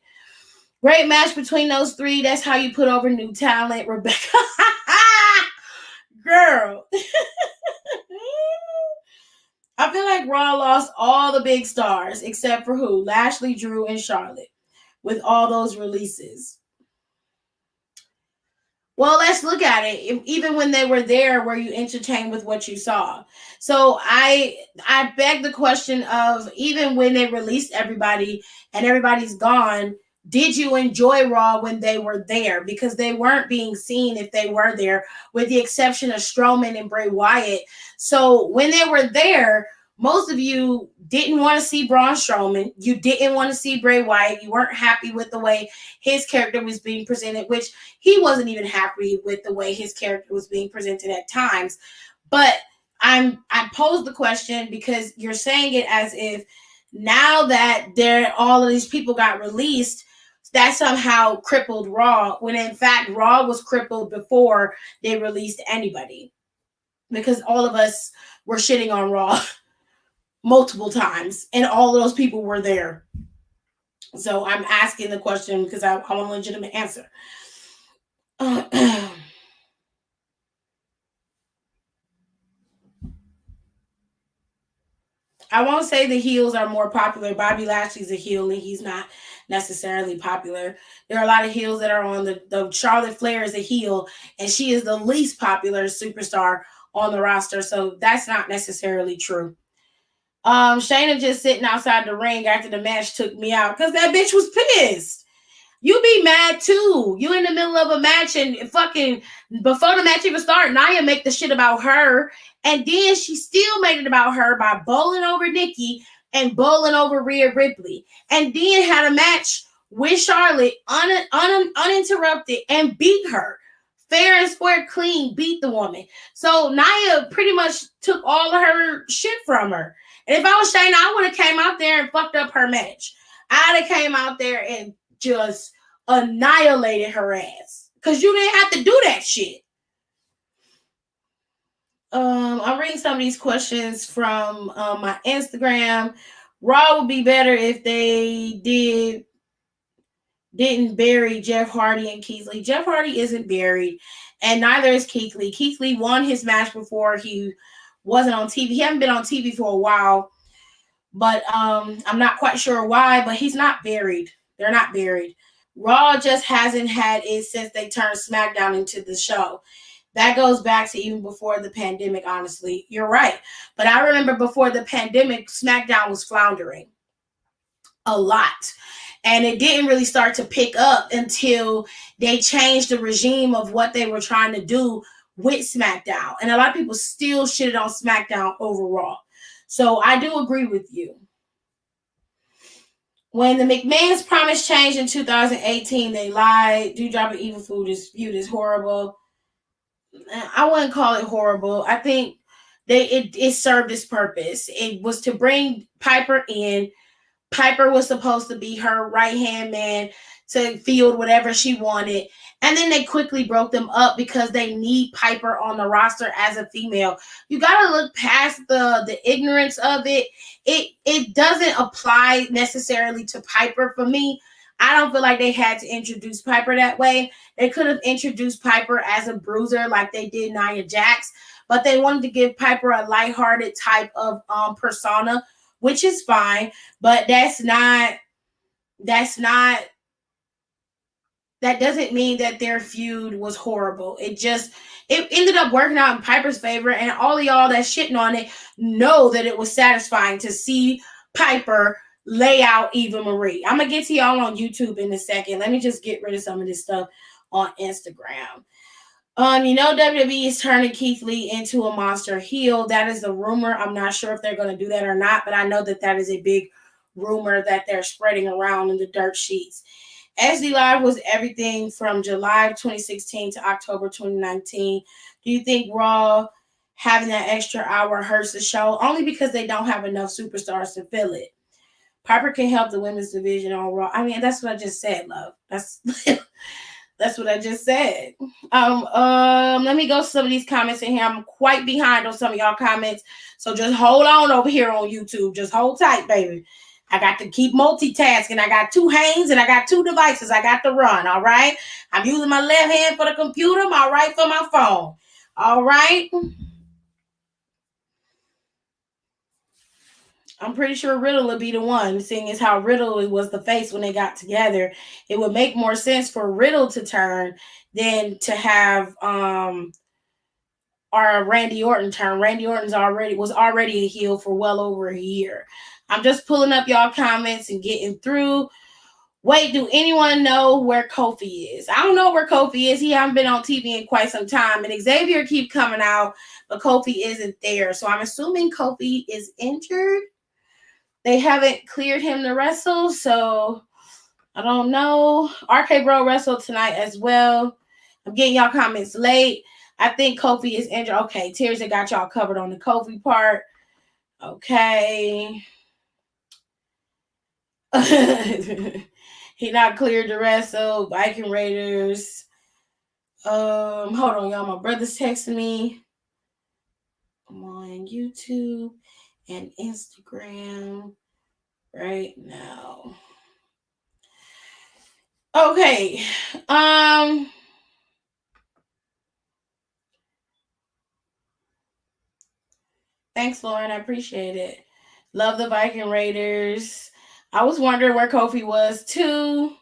Great match between those three. That's how you put over new talent, Rebecca. Girl. I feel like Raw lost all the big stars except for who? Lashley, Drew, and Charlotte with all those releases. Well, let's look at it. Even when they were there, were you entertained with what you saw? So I beg the question of, even when they released everybody and everybody's gone, did you enjoy Raw when they were there? Because they weren't being seen if they were there, with the exception of Strowman and Bray Wyatt. So when they were there, most of you didn't want to see Braun Strowman. You didn't want to see Bray Wyatt. You weren't happy with the way his character was being presented, which he wasn't even happy with the way his character was being presented at times. But I posed the question because you're saying it as if now that all of these people got released, that somehow crippled Raw, when in fact Raw was crippled before they released anybody. Because all of us were shitting on Raw multiple times, and all of those people were there. So I'm asking the question because I want a legitimate answer. I won't say the heels are more popular. Bobby Lashley's a heel and he's not necessarily popular. There are a lot of heels that are on the Charlotte Flair is a heel and she is the least popular superstar on the roster. So that's not necessarily true. Shayna just sitting outside the ring after the match took me out because that bitch was pissed. You be mad too. You in the middle of a match and fucking before the match even started, Nia make the shit about her. And then she still made it about her by bowling over Nikki and bowling over Rhea Ripley. And then had a match with Charlotte uninterrupted and beat her. Fair and square, clean, beat the woman. So Nia pretty much took all of her shit from her. And if I was Shayna, I would have came out there and fucked up her match. I'd have came out there and just annihilated her ass because you didn't have to do that shit. I'm reading some of these questions from my Instagram. Raw would be better if they didn't bury Jeff Hardy and Keith Lee. Jeff Hardy isn't buried, and neither is Keith Lee. Keith Lee won his match before he wasn't on TV. He hasn't been on TV for a while, but I'm not quite sure why, but he's not buried. They're not buried. Raw just hasn't had it since they turned SmackDown into the show. That goes back to even before the pandemic, honestly. You're right. But I remember before the pandemic, SmackDown was floundering a lot. And it didn't really start to pick up until they changed the regime of what they were trying to do with SmackDown. And a lot of people still shitted on SmackDown over Raw. So I do agree with you. When the McMahon's promise changed in 2018, they lied. Doudrop and Evil Food is viewed as horrible. I wouldn't call it horrible. I think it served its purpose. It was to bring Piper in. Piper was supposed to be her right-hand man to field whatever she wanted. And then they quickly broke them up because they need Piper on the roster as a female. You got to look past the ignorance of it. It doesn't apply necessarily to Piper for me. I don't feel like they had to introduce Piper that way. They could have introduced Piper as a bruiser like they did Nia Jax, but they wanted to give Piper a lighthearted type of persona, which is fine, but that doesn't mean that their feud was horrible. It ended up working out in Piper's favor, and all of y'all that's shitting on it know that it was satisfying to see Piper lay out Eva Marie. I'm gonna get to y'all on YouTube in a second. Let me just get rid of some of this stuff on Instagram. WWE is turning Keith Lee into a monster heel. That is a rumor. I'm not sure if they're going to do that or not, but I know that is a big rumor that they're spreading around in the dirt sheets. SD Live was everything from July 2016 to October 2019. Do you think Raw having that extra hour hurts the show? Only because they don't have enough superstars to fill it. Piper can help the women's division on Raw. I mean, that's what I just said, love. That's what I just said. Let me go to some of these comments in here. I'm quite behind on some of y'all comments. So just hold on over here on YouTube. Just hold tight, baby. I got to keep multitasking. I got two hands and I got two devices I got to run, all right? I'm using my left hand for the computer, my right for my phone, all right? I'm pretty sure Riddle would be the one, seeing as how Riddle was the face when they got together. It would make more sense for Riddle to turn than to have our Randy Orton turn. Randy Orton was already a heel for well over a year. I'm just pulling up y'all comments and getting through. Wait, do anyone know where Kofi is? I don't know where Kofi is. He hasn't been on TV in quite some time. And Xavier keep coming out, but Kofi isn't there. So I'm assuming Kofi is injured. They haven't cleared him to wrestle, so I don't know. RK Bro wrestled tonight as well. I'm getting y'all comments late. I think Kofi is injured. Okay, Tears that got y'all covered on the Kofi part. Okay. He not cleared to wrestle. Viking Raiders. Hold on, y'all. My brother's texting me. I'm on YouTube and Instagram right now. Okay. Thanks, Lauren. I appreciate it. Love the Viking Raiders. I was wondering where Kofi was too.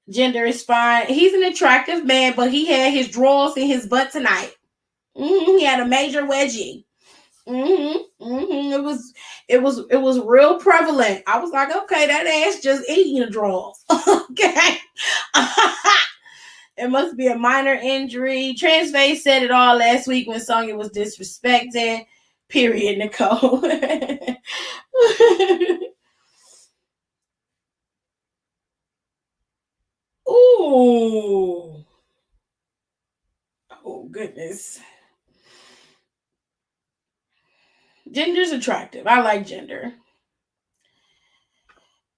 Gender is fine. He's an attractive man, but he had his drawers in his butt tonight. He had a major wedgie. It was real prevalent. I was like, okay, that ass just eating the drawers. Okay. It must be a minor injury. Transface said it all last week when Sonya was disrespected. Period, Nicole. Ooh. Oh, goodness. Gender's attractive. I like gender.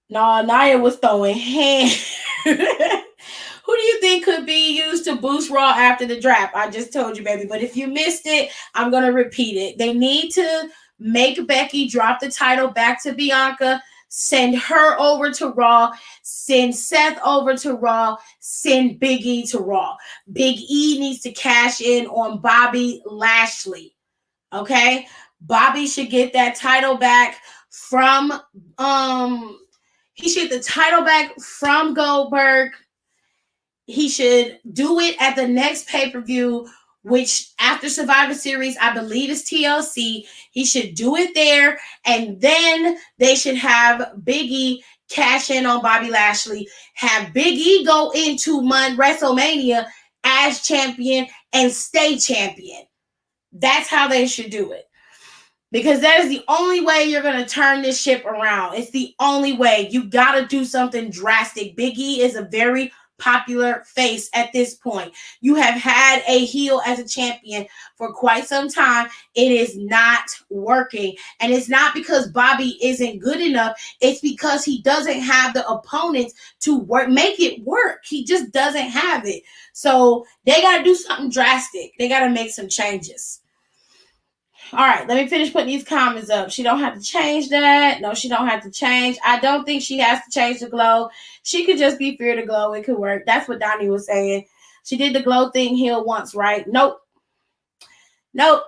No, Nia was throwing hands. Who do you think could be used to boost Raw after the draft? I just told you, baby. But if you missed it, I'm going to repeat it. They need to make Becky drop the title back to Bianca, send her over to Raw, send Seth over to Raw, send Big E to Raw. Big E needs to cash in on Bobby Lashley. Okay? Bobby should get that title back from he should get the title back from Goldberg. He should do it at the next pay-per-view, which after Survivor Series, I believe is TLC. He should do it there, and then they should have Big E cash in on Bobby Lashley, have Big E go into WrestleMania as champion and stay champion. That's how they should do it. Because that is the only way you're going to turn this ship around. It's the only way. You got to do something drastic. Big E is a very popular face at this point. You have had a heel as a champion for quite some time. It is not working. And it's not because Bobby isn't good enough. It's because he doesn't have the opponents to make it work. He just doesn't have it. So they got to do something drastic. They got to make some changes. All right, let me finish putting these comments up. She don't have to change that. No, she don't have to change. I don't think she has to change the glow. She could just be Fear to Glow. It could work. That's what Donnie was saying. She did the glow thing heel once, right? Nope. Y'all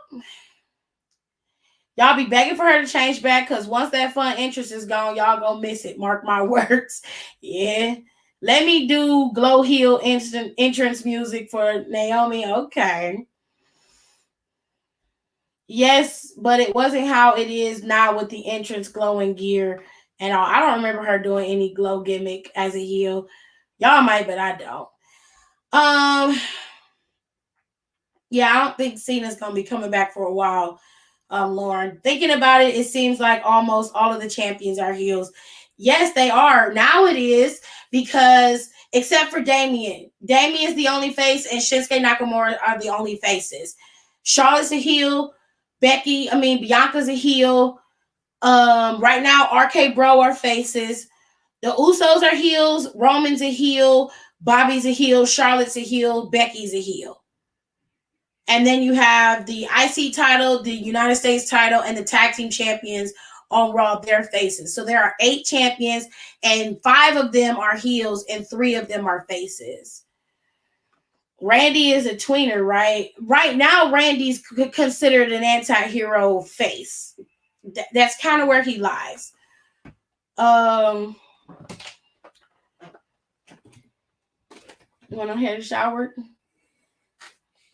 be begging for her to change back because once that fun interest is gone, y'all gonna miss it. Mark my words. Yeah. Let me do glow heel instant entrance music for Naomi. Okay. Yes, but it wasn't how it is now with the entrance glowing gear and all. I don't remember her doing any glow gimmick as a heel. Y'all might, but I don't. Yeah, I don't think Cena's gonna be coming back for a while. Lauren, thinking about it, it seems like almost all of the champions are heels. Yes, they are. Now it is because except for Damien. Damien's the only face, and Shinsuke Nakamura are the only faces. Charlotte's a heel. Bianca's a heel. Right now, RK Bro are faces. The Usos are heels. Roman's a heel. Bobby's a heel. Charlotte's a heel. Becky's a heel. And then you have the IC title, the United States title, and the tag team champions on Raw, their faces. So there are 8 champions, and 5 of them are heels, and 3 of them are faces. Randy is a tweener, right? Right now, Randy's considered an anti-hero face. That's kind of where he lies. You want to head a shower?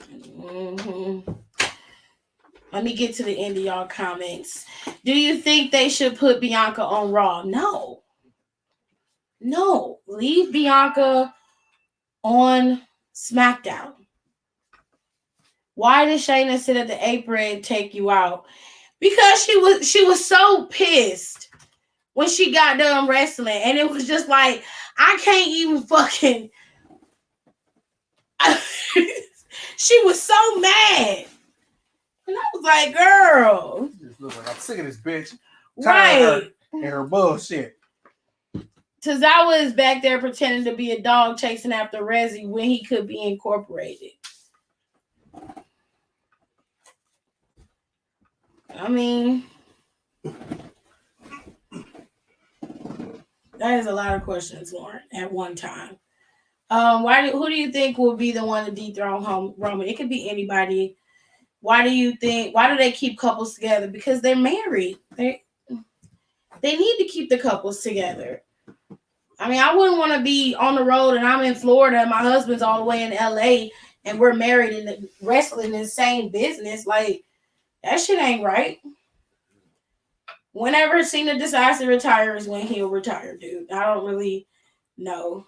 Mm-hmm. Let me get to the end of y'all comments. Do you think they should put Bianca on Raw? No. Leave Bianca on SmackDown. Why did Shayna sit at the apron and take you out? Because she was so pissed when she got done wrestling, and it was just like, I can't even fucking. She was so mad, and I was like, "Girl, I'm sick of this bitch." Right? And her bullshit. Tozawa is back there pretending to be a dog chasing after Rezzy when he could be incorporated. I mean, that is a lot of questions, Lauren, at one time. Who do you think will be the one to dethrone Roman? It could be anybody. Why do they keep couples together? Because they're married. They need to keep the couples together. I mean, I wouldn't want to be on the road and I'm in Florida and my husband's all the way in LA and we're married and wrestling in the same business. Like, that shit ain't right. Whenever Cena decides to retire is when he'll retire, dude. I don't really know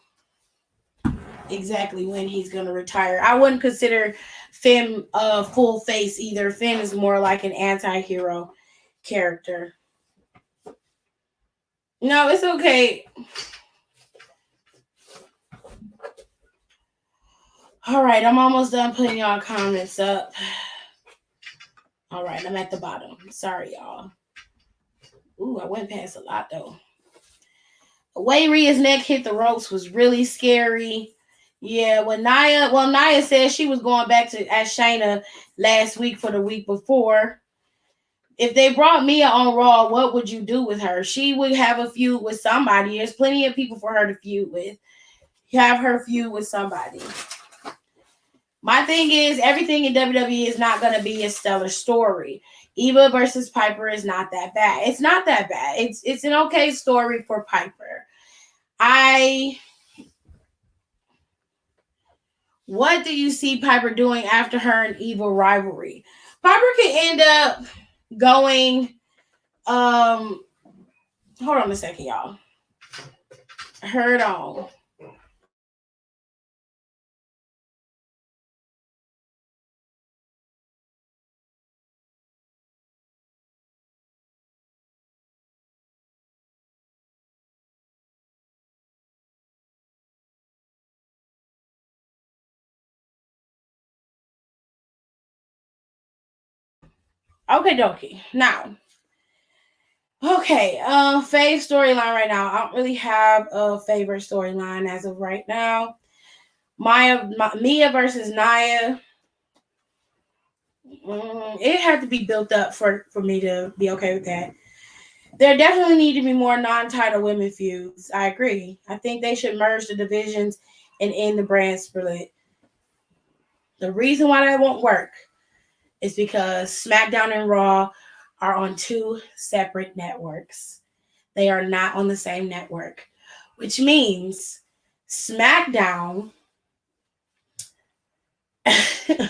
exactly when he's gonna retire. I wouldn't consider Finn a full face either. Finn is more like an anti-hero character. No, it's okay. All right, I'm almost done putting y'all comments up. All right, I'm at the bottom. Sorry, y'all. Ooh, I went past a lot, though. The way Rhea's neck hit the ropes was really scary. Yeah, Nia said she was going back to ask Shayna last week for the week before. If they brought Mia on Raw, what would you do with her? She would have a feud with somebody. There's plenty of people for her to feud with. Have her feud with somebody. My thing is, everything in WWE is not going to be a stellar story. Eva versus Piper is not that bad. It's not that bad. It's an okay story for Piper. What do you see Piper doing after her and Eva rivalry? Piper can end up going. Hold on a second, y'all. Hold on. Okay, dokie. Now, fave storyline right now. I don't really have a favorite storyline as of right now. Mia versus Nia. It had to be built up for me to be okay with that. There definitely need to be more non-title women feuds. I agree. I think they should merge the divisions and end the brand split. The reason why that won't work is because SmackDown and Raw are on two separate networks. They are not on the same network, which means SmackDown is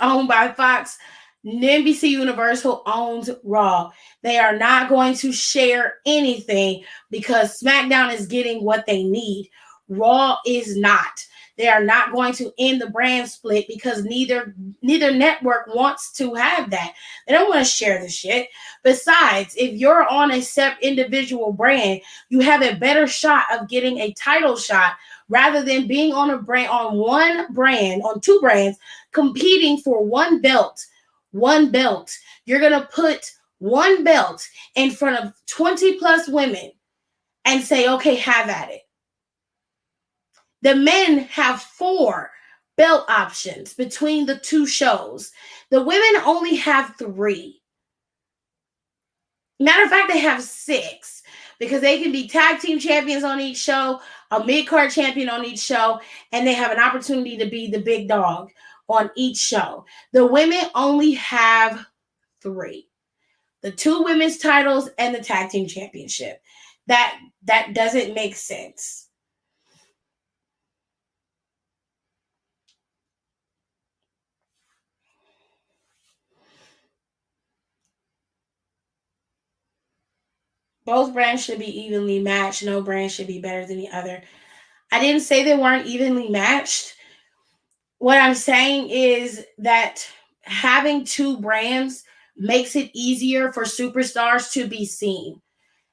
owned by Fox. NBC Universal owns Raw. They are not going to share anything because SmackDown is getting what they need. Raw is not. They are not going to end the brand split because neither network wants to have that. They don't want to share the shit. Besides, if you're on a separate individual brand, you have a better shot of getting a title shot rather than being on on two brands, competing for one belt. One belt. You're going to put one belt in front of 20 plus women and say, okay, have at it. The men have 4 belt options between the two shows. The women only have 3. Matter of fact, they have 6 because they can be tag team champions on each show, a mid-card champion on each show, and they have an opportunity to be the big dog on each show. The women only have 3. The 2 women's titles and the tag team championship. That doesn't make sense. Both brands should be evenly matched. No brand should be better than the other. I didn't say they weren't evenly matched. What I'm saying is that having 2 brands makes it easier for superstars to be seen.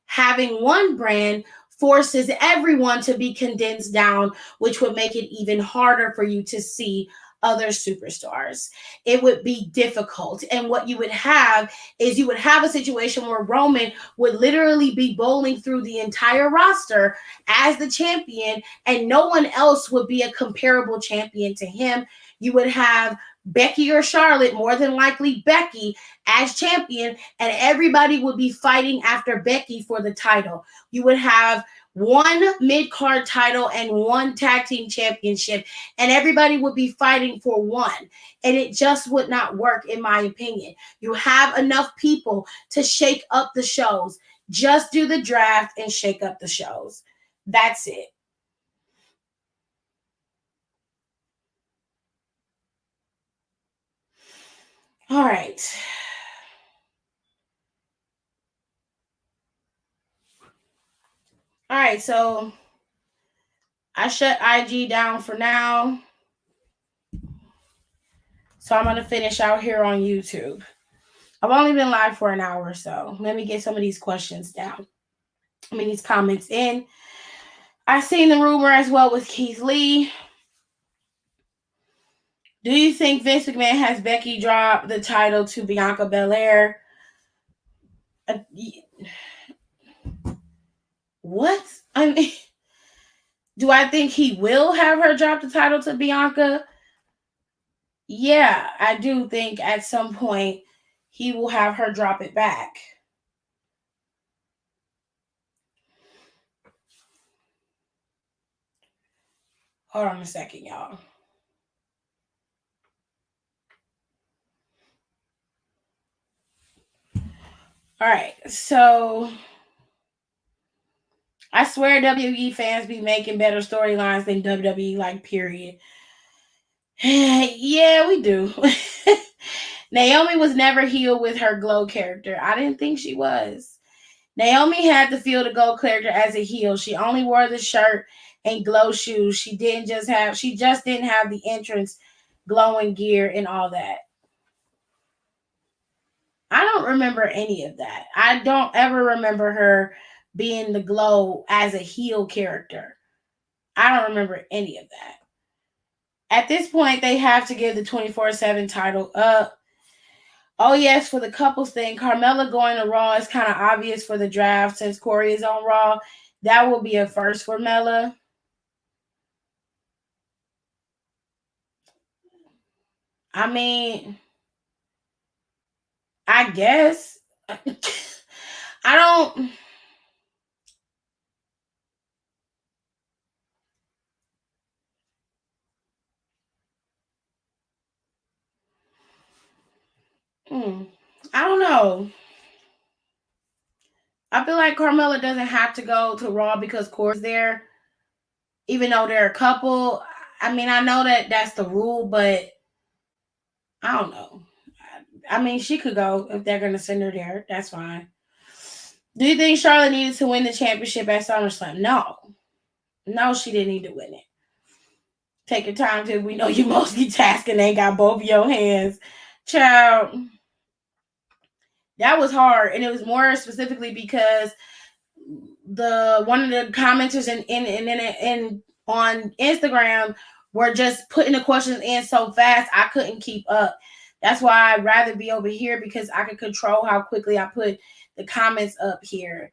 Having one brand forces everyone to be condensed down, which would make it even harder for you to see other superstars. It would be difficult. And what you would have is you would have a situation where Roman would literally be bowling through the entire roster as the champion, and no one else would be a comparable champion to him. You would have Becky or Charlotte, more than likely Becky as champion, and everybody would be fighting after Becky for the title. You would have one mid-card title and one tag team championship, and everybody would be fighting for one. And it just would not work, in my opinion. You have enough people to shake up the shows. Just do the draft and shake up the shows. That's it. All right. All right, so I shut IG down for now. So I'm going to finish out here on YouTube. I've only been live for an hour, so let me get some of these questions down. These comments in. I seen the rumor as well with Keith Lee. Do you think Vince McMahon has Becky drop the title to Bianca Belair? What? I mean, do I think he will have her drop the title to Bianca? Yeah, I do think at some point he will have her drop it back. Hold on a second, y'all. All right, so I swear WWE fans be making better storylines than WWE, like, period. Yeah, we do. Naomi was never healed with her glow character. I didn't think she was. Naomi had to feel the glow character as a heel. She only wore the shirt and glow shoes. She just didn't have the entrance glowing gear and all that. I don't remember any of that. I don't ever remember her being the glow as a heel character. I don't remember any of that. At this point, they have to give the 24/7 title up. Oh, yes, for the couples thing, Carmella going to Raw is kind of obvious for the draft since Corey is on Raw. That will be a first for Mella. I mean, I guess. I don't. I don't know. I feel like Carmella doesn't have to go to Raw because Corey's there, even though they're a couple. I mean, I know that that's the rule, but I don't know. I mean, she could go if they're going to send her there. That's fine. Do you think Charlotte needed to win the championship at SummerSlam? No. No, she didn't need to win it. Take your time till we know you multitasking, ain't got both of your hands. Child, that was hard. And it was more specifically because one of the commenters in on Instagram were just putting the questions in so fast I couldn't keep up. That's why I'd rather be over here because I can control how quickly I put the comments up here.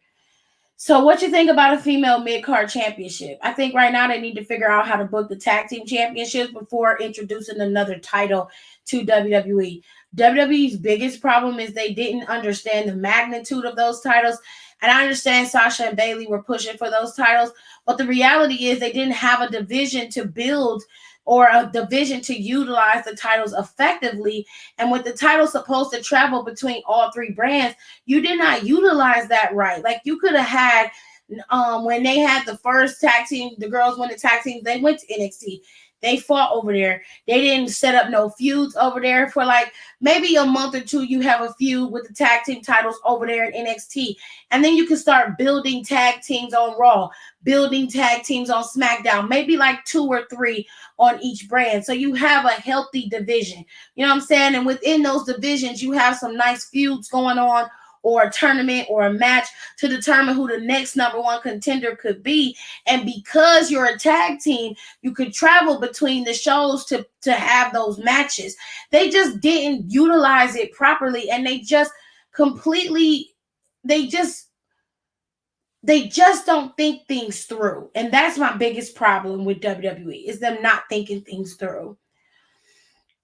So what you think about a female mid-card championship? I think right now they need to figure out how to book the tag team championships before introducing another title to WWE. WWE's biggest problem is they didn't understand the magnitude of those titles. And I understand Sasha and Bayley were pushing for those titles, but the reality is they didn't have a division to build or a division to utilize the titles effectively. And with the title supposed to travel between all three brands, you did not utilize that right. Like you could have had when they had the first tag team, the girls won the tag team, they went to NXT. They fought over there. They didn't set up no feuds over there for like maybe a month or two. You have a feud with the tag team titles over there in NXT. And then you can start building tag teams on Raw, building tag teams on SmackDown, maybe like 2 or 3 on each brand. So you have a healthy division. You know what I'm saying? And within those divisions, you have some nice feuds going on, or a tournament or a match to determine who the next number one contender could be. And because you're a tag team, you could travel between the shows to have those matches. They just didn't utilize it properly, and they just don't think things through. And that's my biggest problem with WWE, is them not thinking things through.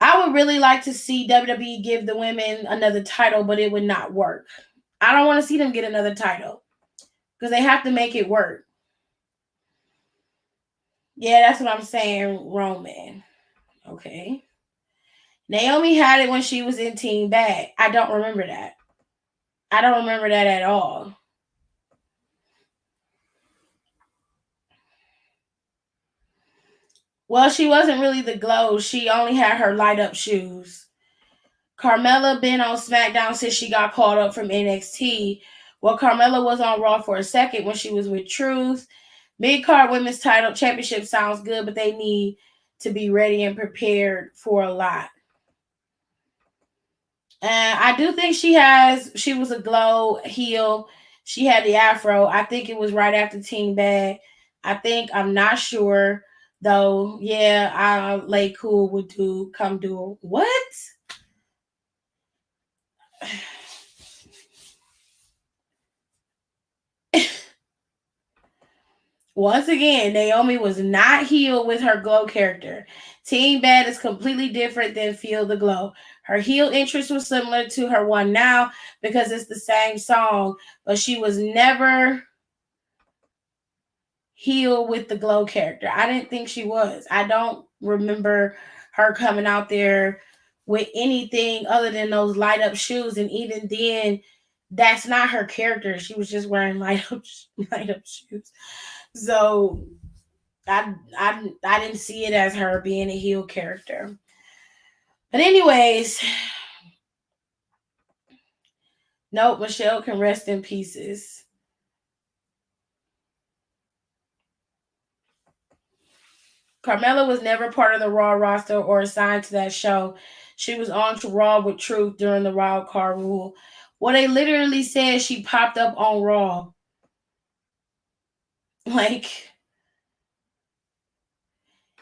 I would really like to see WWE give the women another title, but it would not work. I don't want to see them get another title because they have to make it work. Yeah, that's what I'm saying, Roman. Okay. Naomi had it when she was in Team Bad. I don't remember that. I don't remember that at all. Well, she wasn't really the glow. She only had her light up shoes. Carmella been on SmackDown since she got called up from NXT. Well, Carmella was on Raw for a second when she was with Truth. Mid-card women's title championship sounds good, but they need to be ready and prepared for a lot. And I do think she was a glow heel. She had the afro. I think it was right after Team Bad. I'm not sure though. Yeah, Lay Cool would come do what? Once again, Naomi was not heel with her glow character. Team Bad is completely different than Feel the Glow. Her heel interest was similar to her one now because it's the same song, but she was never heel with the glow character. I didn't think she was. I don't remember her coming out there with anything other than those light up shoes, and even then, that's not her character. She was just wearing light up shoes. So I didn't see it as her being a heel character. But anyways, nope, Michelle can rest in pieces. Carmella was never part of the Raw roster or assigned to that show. She was on to Raw with Truth during the wild card rule. Well, they literally said she popped up on Raw. Like,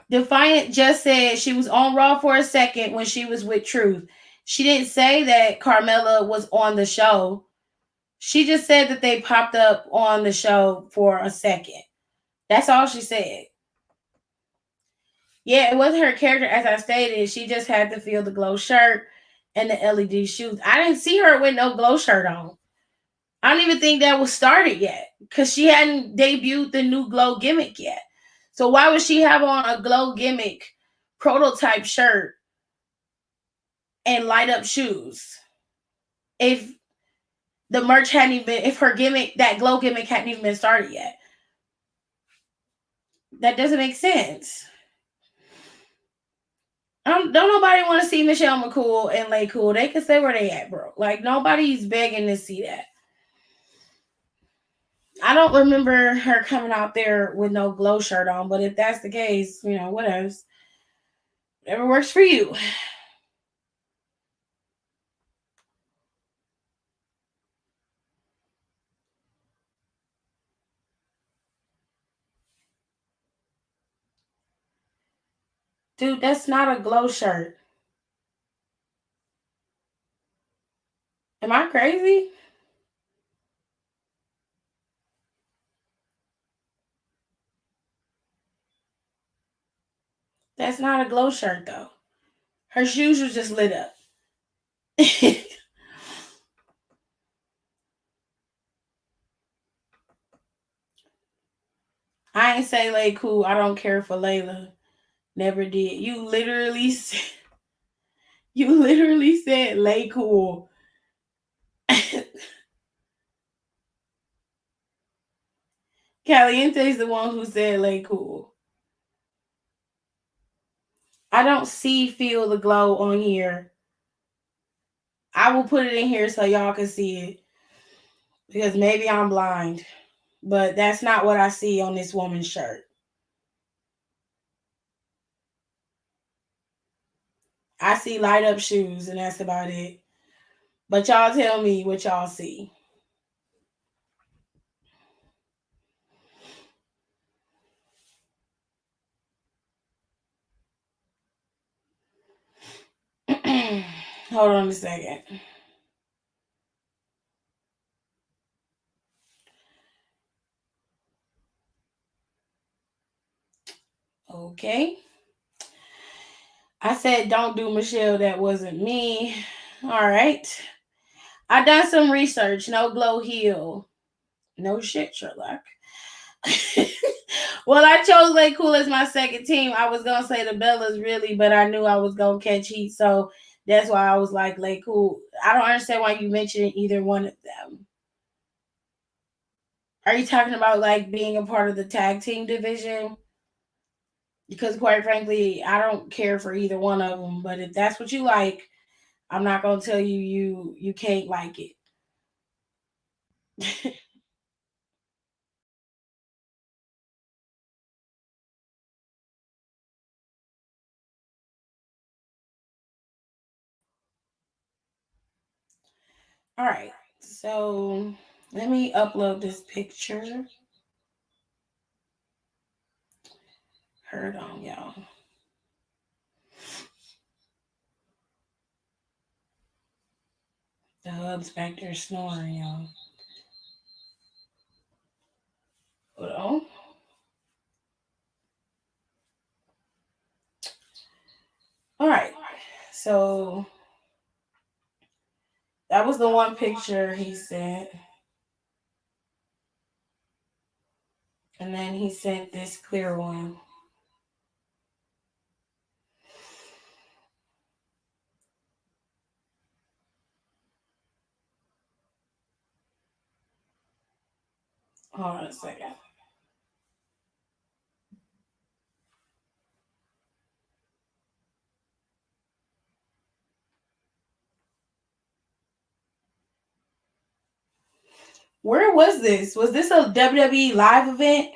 Defiant just said she was on Raw for a second when she was with Truth. She didn't say that Carmella was on the show. She just said that they popped up on the show for a second. That's all she said. Yeah, it wasn't her character, as I stated. She just had to feel the glow shirt and the LED shoes. I didn't see her with no glow shirt on. I don't even think that was started yet because she hadn't debuted the new glow gimmick yet. So why would she have on a glow gimmick prototype shirt and light up shoes if the merch hadn't even, if her gimmick, that glow gimmick hadn't even been started yet? That doesn't make sense. Don't nobody want to see Michelle McCool and Lay Cool. They can stay where they at, bro. Like, nobody's begging to see that. I don't remember her coming out there with no glow shirt on, but if that's the case, whatever. Whatever works for you. Dude, that's not a glow shirt. Am I crazy? That's not a glow shirt, though. Her shoes was just lit up. I ain't say Lay Cool. I don't care for Layla. Never did. You literally said Lay Cool. Caliente's the one who said Lay Cool. I don't feel the glow on here. I will put it in here so y'all can see it. Because maybe I'm blind. But that's not what I see on this woman's shirt. I see light up shoes and that's about it. But y'all tell me what y'all see. Hold on a second. Okay. I said, don't do Michelle. That wasn't me. All right. I done some research. No glow heel. No shit, Sherlock. Well, I chose Lay Cool as my second team. I was gonna say the Bellas really, but I knew I was gonna catch heat, so that's why I was like Lay Cool. I don't understand why you mentioned either one of them. Are you talking about like being a part of the tag team division? Because quite frankly, I don't care for either one of them. But if that's what you like, I'm not gonna tell you can't like it. All right, so let me upload this picture. Hold on, y'all. The hub's back there snoring, y'all. Hold on. All right, so that was the one picture he sent. And then he sent this clear one. Hold on a second. Where was this? Was this a WWE live event?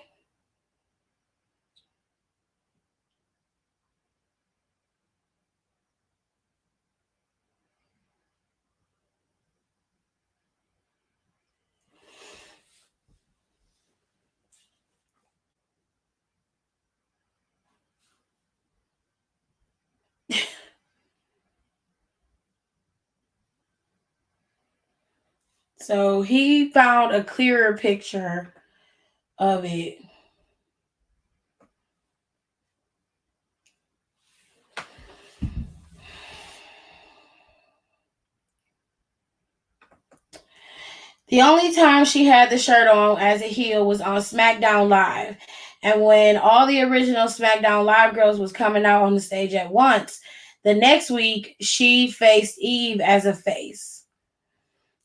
So he found a clearer picture of it. The only time she had the shirt on as a heel was on SmackDown Live. And when all the original SmackDown Live girls was coming out on the stage at once, the next week she faced Eve as a face.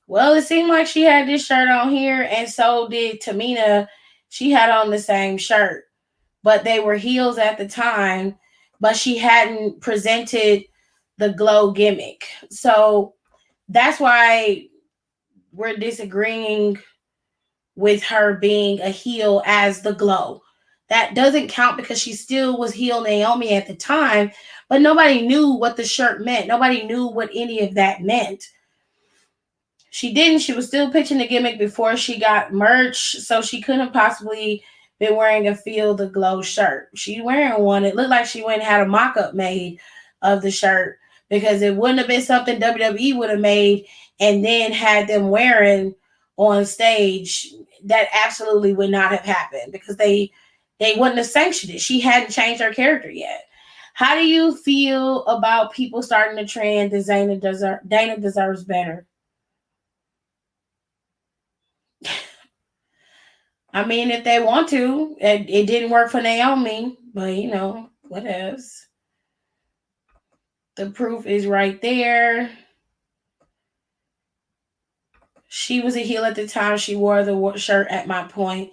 Well, it seemed like she had this shirt on here, and so did Tamina. She had on the same shirt, but they were heels at the time, but she hadn't presented the glow gimmick. So that's why we're disagreeing with her being a heel as the glow. That doesn't count because she still was heel Naomi at the time, but nobody knew what the shirt meant. Nobody knew what any of that meant. She didn't. She was still pitching the gimmick before she got merch, so she couldn't possibly been wearing a Feel the Glow shirt. She wearing one. It looked like she went and had a mock-up made of the shirt because it wouldn't have been something WWE would have made and then had them wearing on stage. That absolutely would not have happened because they wouldn't have sanctioned it. She hadn't changed her character yet. How do you feel about people starting to trend that Dana deserves better? I mean, if they want to, it didn't work for Naomi, but what else? The proof is right there. She was a heel at the time she wore the shirt at my point.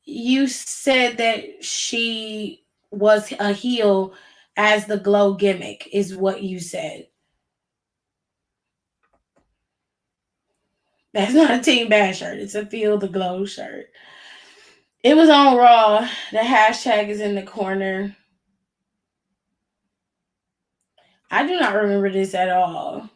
You said that she was a heel as the glow gimmick, is what you said. That's not a Team Bash shirt. It's a Feel the Glow shirt. It was on Raw. The hashtag is in the corner. I do not remember this at all.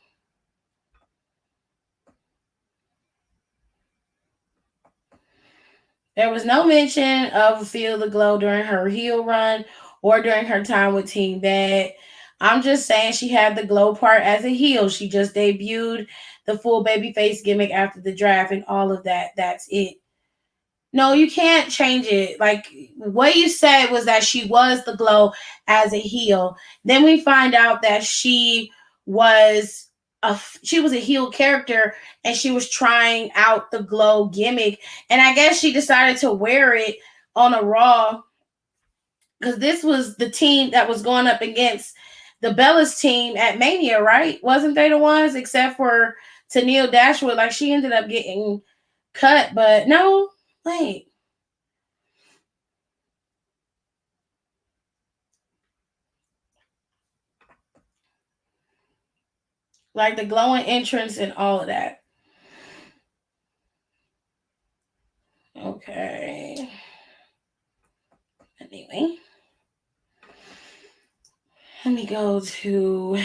There was no mention of Feel the Glow during her heel run or during her time with Team Bad. I'm just saying she had the glow part as a heel. She just debuted the full babyface gimmick after the draft and all of that. That's it. No, you can't change it. Like what you said was that she was the Glow as a heel. Then we find out that was she was a heel character and she was trying out the Glow gimmick. And I guess she decided to wear it on a Raw because this was the team that was going up against the Bellas team at Mania, right? Wasn't they the ones except for Tennille Dashwood? Like she ended up getting cut, but no, wait. Like the glowing entrance and all of that. Okay. Anyway. Let me go to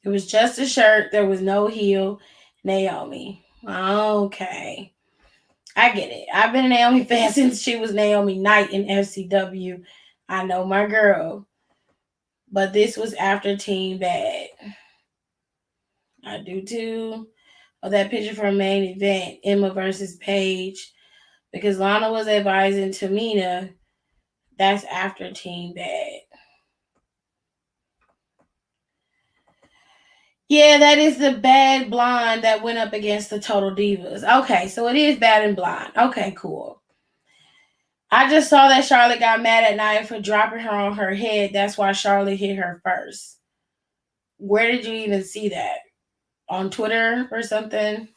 it was just a shirt. There was no heel. Naomi. Okay. I get it. I've been a Naomi fan since she was Naomi Knight in FCW. I know my girl. But this was after Team Bad. I do too. Oh, that picture from main event, Emma versus Paige. Because Lana was advising Tamina. That's after Team Bad. Yeah, that is the Bad Blonde that went up against the Total Divas. Okay, so it is Bad and Blonde. Okay, cool. I just saw that Charlotte got mad at Nia for dropping her on her head. That's why Charlotte hit her first. Where did you even see that? On Twitter or something?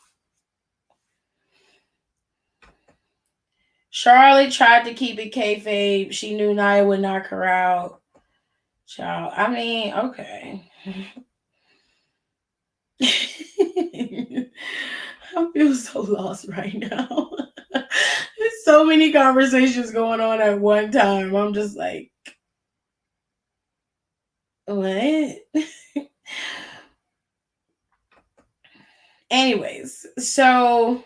Charlotte tried to keep it kayfabe. She knew Nia would knock her out. Child, I mean, okay. I feel so lost right now. There's so many conversations going on at one time. I'm just like, what? Anyways, so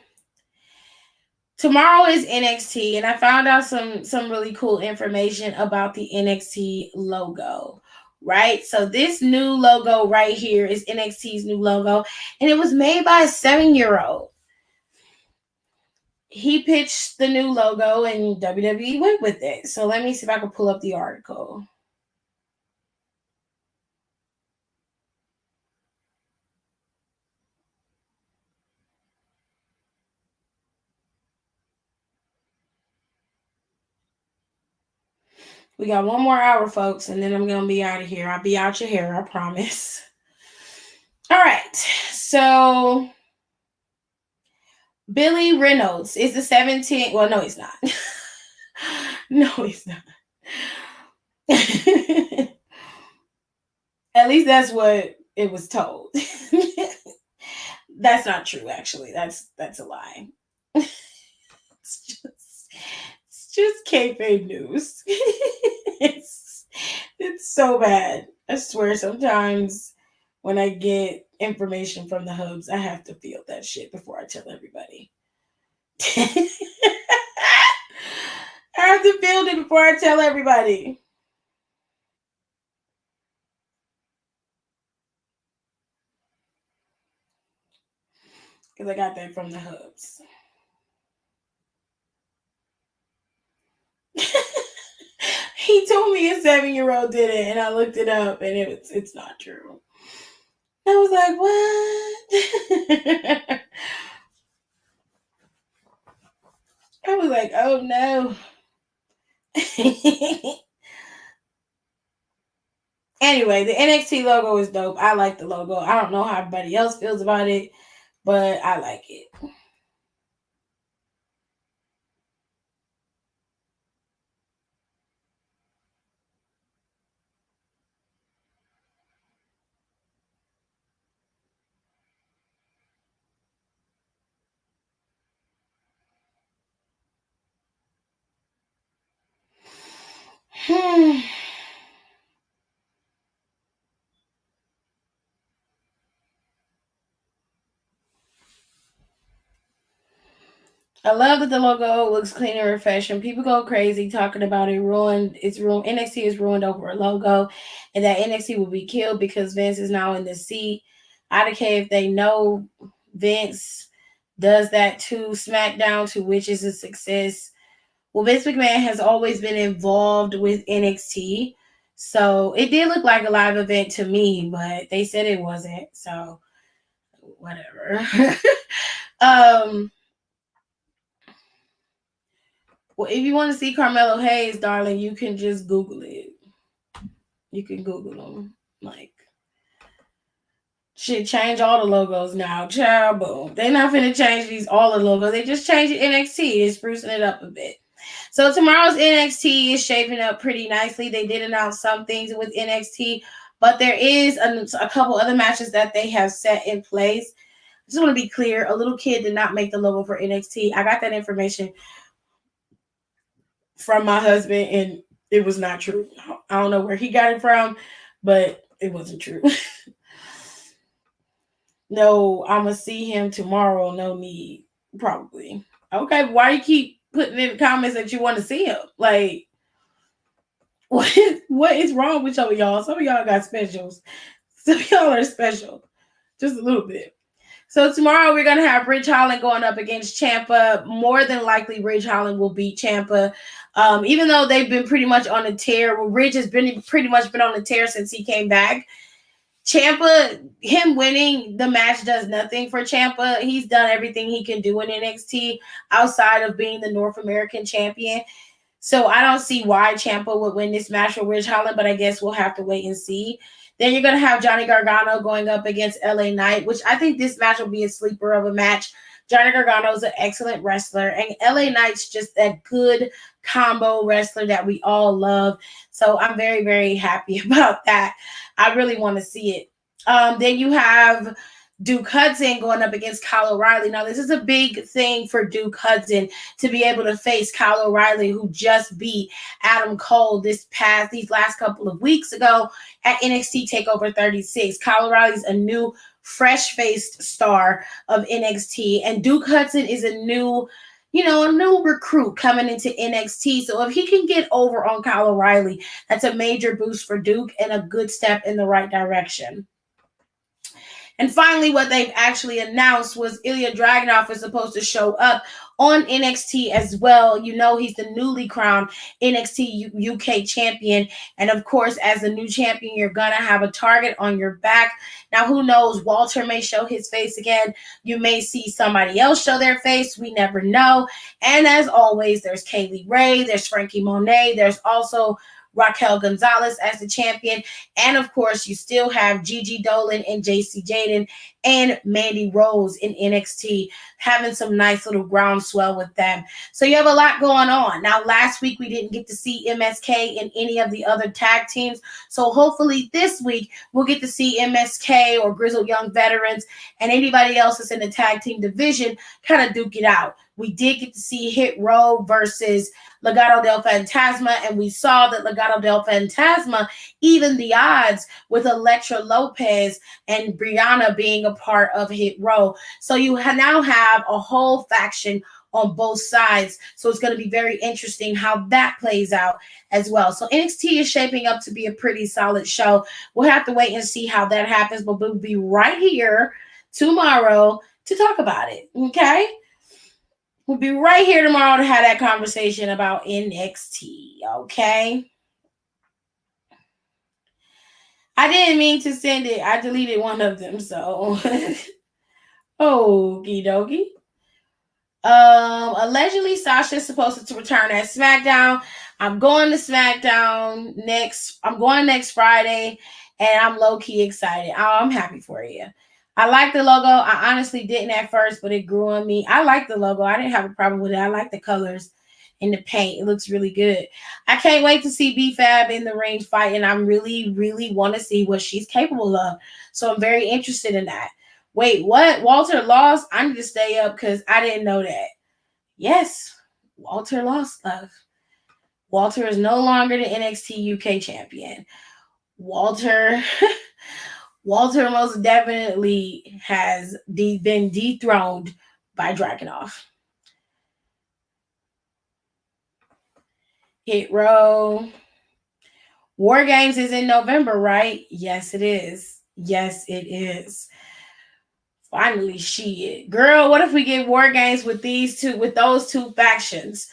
tomorrow is NXT, and I found out some really cool information about the NXT logo. Right, so this new logo right here is NXT's new logo, and it was made by a 7-year-old. He pitched the new logo, and WWE went with it. So let me see if I can pull up the article. We got one more hour, folks, and then I'm going to be out of here. I'll be out your hair, I promise. All right. So Billy Reynolds is the 17th. Well, no, he's not. No, he's not. At least that's what it was told. That's not true, actually. That's a lie. It's just kayfabe news. It's so bad. I swear, sometimes when I get information from the hubs, I have to feel that shit before I tell everybody. I have to feel it before I tell everybody. Because I got that from the hubs. He told me a 7-year-old did it, and I looked it up, and it's not true. I was like, what? I was like, oh no. Anyway, the NXT logo is dope. I like the logo. I don't know how everybody else feels about it, but I like it. I love that the logo looks clean and refreshing. People go crazy talking about it. Ruined. NXT is ruined over a logo, and that NXT will be killed because Vince is now in the seat. I don't care if they know Vince does that to SmackDown, to which is a success. Well, Vince McMahon has always been involved with NXT, so it did look like a live event to me, but they said it wasn't. So whatever. um. Well, if you want to see Carmelo Hayes, darling, you can just Google it. You can Google them. Like, shit, change all the logos now. Child, boom. They not finna change all the logos. They just changed NXT. It's sprucing it up a bit. So tomorrow's NXT is shaping up pretty nicely. They did announce some things with NXT, but there is a couple other matches that they have set in place. I just want to be clear. A little kid did not make the logo for NXT. I got that information from my husband, and it was not true. I don't know where he got it from, but it wasn't true. No, I'm gonna see him tomorrow. No need, probably. Okay, why you keep putting in the comments that you want to see him? Like, what is wrong with some of y'all? Some of y'all got specials. Some of y'all are special, just a little bit. So tomorrow we're going to have Ridge Holland going up against Ciampa. More than likely, Ridge Holland will beat Ciampa. Even though they've been pretty much on a tear. Well, Ridge has been pretty much been on a tear since he came back. Ciampa, him winning the match does nothing for Ciampa. He's done everything he can do in NXT outside of being the North American champion. So I don't see why Ciampa would win this match for Ridge Holland, but I guess we'll have to wait and see. Then you're going to have Johnny Gargano going up against LA Knight, which I think this match will be a sleeper of a match. Johnny Gargano is an excellent wrestler, and LA Knight's just that good combo wrestler that we all love. So I'm very, very happy about that. I really want to see it. Then you have Duke Hudson going up against Kyle O'Reilly. Now, this is a big thing for Duke Hudson to be able to face Kyle O'Reilly, who just beat Adam Cole these last couple of weeks ago at NXT TakeOver 36. Kyle O'Reilly's a new, fresh-faced star of NXT, and Duke Hudson is a new recruit coming into NXT. So if he can get over on Kyle O'Reilly, that's a major boost for Duke and a good step in the right direction. And finally, what they've actually announced was Ilya Dragunov is supposed to show up on NXT as well. You know, he's the newly crowned NXT UK champion. And of course, as the new champion, you're going to have a target on your back. Now, who knows? Walter may show his face again. You may see somebody else show their face. We never know. And as always, there's Kaylee Ray, there's Frankie Monet, there's also Raquel Gonzalez as the champion. And of course, you still have Gigi Dolan and JC Jaden and Mandy Rose in NXT having some nice little groundswell with them. So you have a lot going on. Now, last week we didn't get to see MSK in any of the other tag teams. So hopefully this week we'll get to see MSK or Grizzled Young Veterans and anybody else that's in the tag team division kind of duke it out. We did get to see Hit Row versus Legado del Fantasma, and we saw that Legado del Fantasma even the odds with Elektra Lopez and Brianna being a part of Hit Row. So you now have a whole faction on both sides. So it's going to be very interesting how that plays out as well. So NXT is shaping up to be a pretty solid show. We'll have to wait and see how that happens, but we'll be right here tomorrow to talk about it. Okay? We'll be right here tomorrow to have that conversation about NXT, okay? I didn't mean to send it. I deleted one of them, so. Okie dokie. Allegedly, Sasha is supposed to return at SmackDown. I'm going to SmackDown next. I'm going next Friday, and I'm low-key excited. I'm happy for you. I like the logo. I honestly didn't at first, but it grew on me. I like the logo. I didn't have a problem with it. I like the colors and the paint. It looks really good. I can't wait to see B-Fab in the ring fight, and I really, really want to see what she's capable of. So I'm very interested in that. Wait, what? Walter lost? I need to stay up because I didn't know that. Yes, Walter lost, love. Walter is no longer the NXT UK champion. Walter most definitely has been dethroned by Dragunov. Hit Row. War Games is in November, right? Yes, it is. Yes, it is. Finally, shit. Girl, what if we get War Games with those two factions?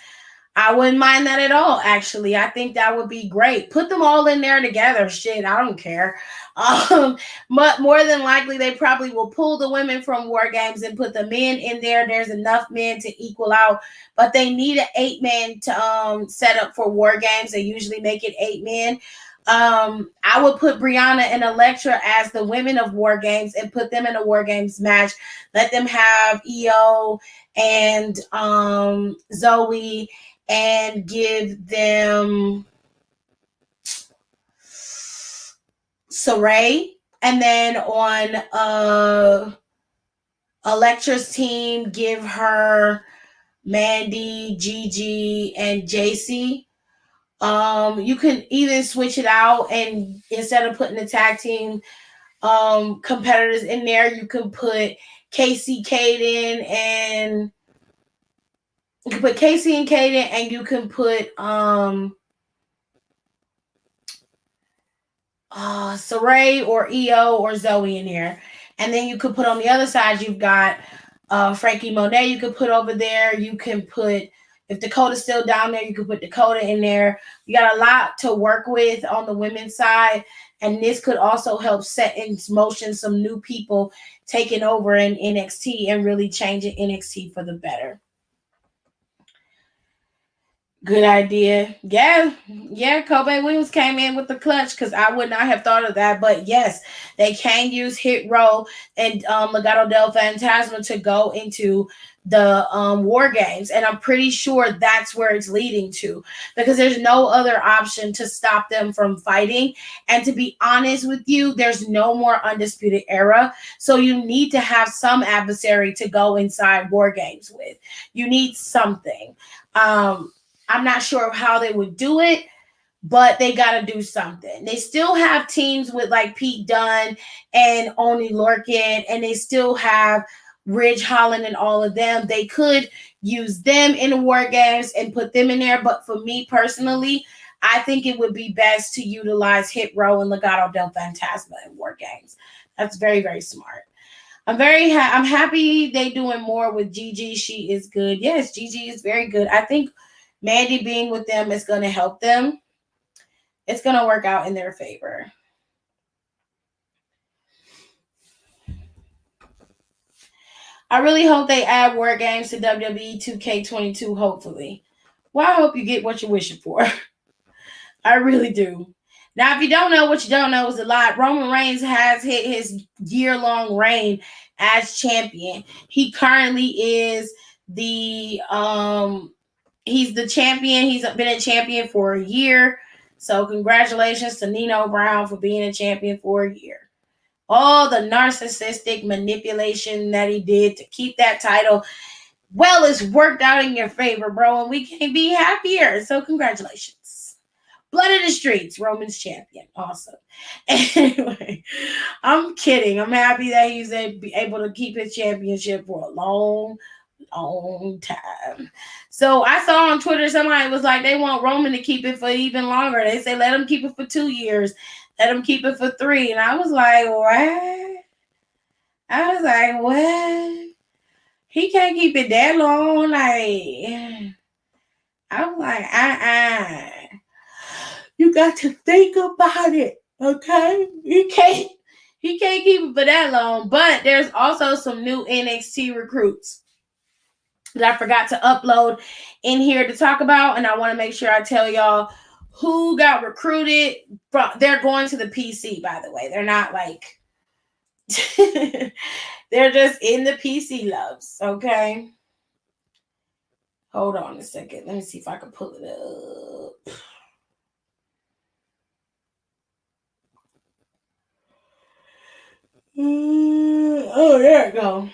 I wouldn't mind that at all, actually. I think that would be great. Put them all in there together. Shit, I don't care. But more than likely, they probably will pull the women from War Games and put the men in there. There's enough men to equal out, but they need an 8-man to set up for War Games. They usually make it 8 men. I would put Brianna and Elektra as the women of War Games and put them in a War Games match. Let them have Io and Zoe, and give them Saray. And then on Elektra's team, give her Mandy, Gigi, and JC. You can even switch it out, and instead of putting the tag team competitors in there, you can put Casey, Kaden, and you can put Casey and Kaden, and you can put Saray or Io or Zoe in here. And then you could put on the other side, you've got Frankie Monet you could put over there. You can put, if Dakota's still down there, you could put Dakota in there. You got a lot to work with on the women's side. And this could also help set in motion some new people taking over in NXT and really changing NXT for the better. Good idea. Yeah. Kobe Williams came in with the clutch because I would not have thought of that. But yes, they can use Hit Row and Legado del Fantasma to go into the War Games. And I'm pretty sure that's where it's leading to, because there's no other option to stop them from fighting. And to be honest with you, there's no more Undisputed Era. So you need to have some adversary to go inside War Games with. You need something. I'm not sure of how they would do it, but they got to do something. They still have teams with like Pete Dunne and Oney Lorcan, and they still have Ridge Holland and all of them. They could use them in the War Games and put them in there. But for me personally, I think it would be best to utilize Hit Row and Legado del Fantasma in War Games. That's very, very smart. I'm happy they doing more with Gigi. She is good. Yes, Gigi is very good. I think Mandy being with them is going to help them. It's going to work out in their favor. I really hope they add War Games to WWE 2K22, hopefully. Well, I hope you get what you're wishing for. I really do. Now, if you don't know, what you don't know is a lot. Roman Reigns has hit his year-long reign as champion. He currently is the he's the champion. He's been a champion for a year. So congratulations to Nino Brown for being a champion for a year. All the narcissistic manipulation that he did to keep that title, well, it's worked out in your favor, bro. And we can't be happier. So congratulations. Blood in the streets, Roman's champion. Awesome. Anyway, I'm kidding. I'm happy that he's able to keep his championship for a long time. So I saw on Twitter somebody was like, they want Roman to keep it for even longer. They say let him keep it for 2 years, let him keep it for 3. And I was like, what? He can't keep it that long. Like, I was like, you got to think about it, okay? He can't keep it for that long. But there's also some new NXT recruits that I forgot to upload in here to talk about, and I want to make sure I tell y'all who got recruited. They're going to the PC, by the way. They're not like they're just in the PC loves, okay? Hold on a second. Let me see if I can pull it up. Oh, there it go.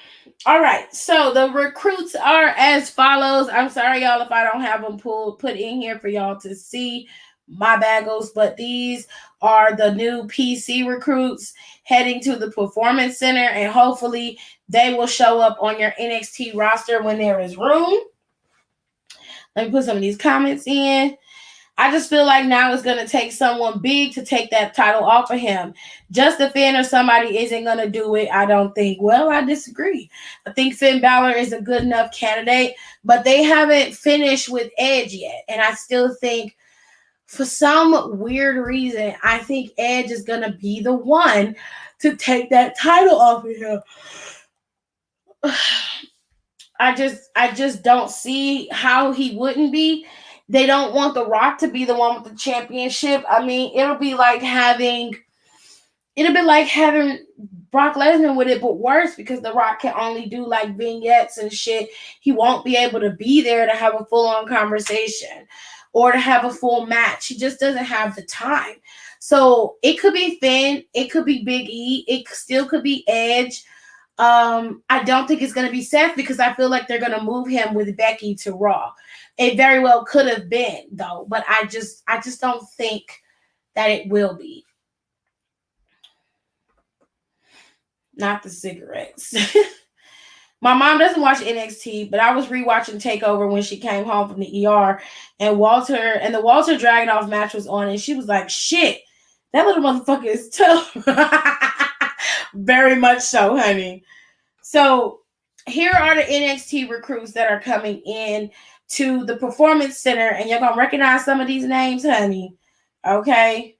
All right, so the recruits are as follows. I'm sorry, y'all, if I don't have them put in here for y'all to see. My bagels, but these are the new PC recruits heading to the Performance Center, and hopefully they will show up on your NXT roster when there is room. Let me put some of these comments in. I just feel like now it's going to take someone big to take that title off of him. Just Finn or somebody isn't going to do it, I don't think. Well, I disagree. I think Finn Balor is a good enough candidate, but they haven't finished with Edge yet. And I still think, for some weird reason, I think Edge is going to be the one to take that title off of him. I just don't see how he wouldn't be. They don't want The Rock to be the one with the championship. I mean, it'll be like having Brock Lesnar with it, but worse, because The Rock can only do like vignettes and shit. He won't be able to be there to have a full-on conversation or to have a full match. He just doesn't have the time. So it could be Finn, it could be Big E, it still could be Edge. I don't think it's going to be Seth, because I feel like they're going to move him with Becky to Raw. It very well could have been, though, but I just don't think that it will be. Not the cigarettes. My mom doesn't watch NXT, but I was rewatching TakeOver when she came home from the ER, and the Walter Dragunov match was on, and she was like, shit, that little motherfucker is tough. Very much so, honey. So here are the NXT recruits that are coming in to the Performance Center, and you're going to recognize some of these names, honey. Okay?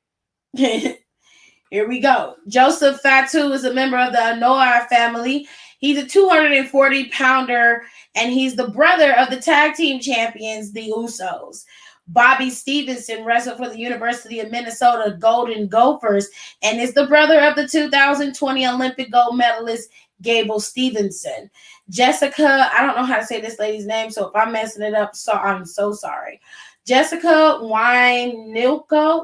Here we go. Joseph Fatu is a member of the Anoa'i family. He's a 240-pounder, and he's the brother of the tag team champions, the Usos. Bobby Stevenson wrestled for the University of Minnesota Golden Gophers and is the brother of the 2020 Olympic gold medalist Gable Stevenson. Jessica, I don't know how to say this lady's name, so if I'm messing it up, so I'm so sorry. Jessica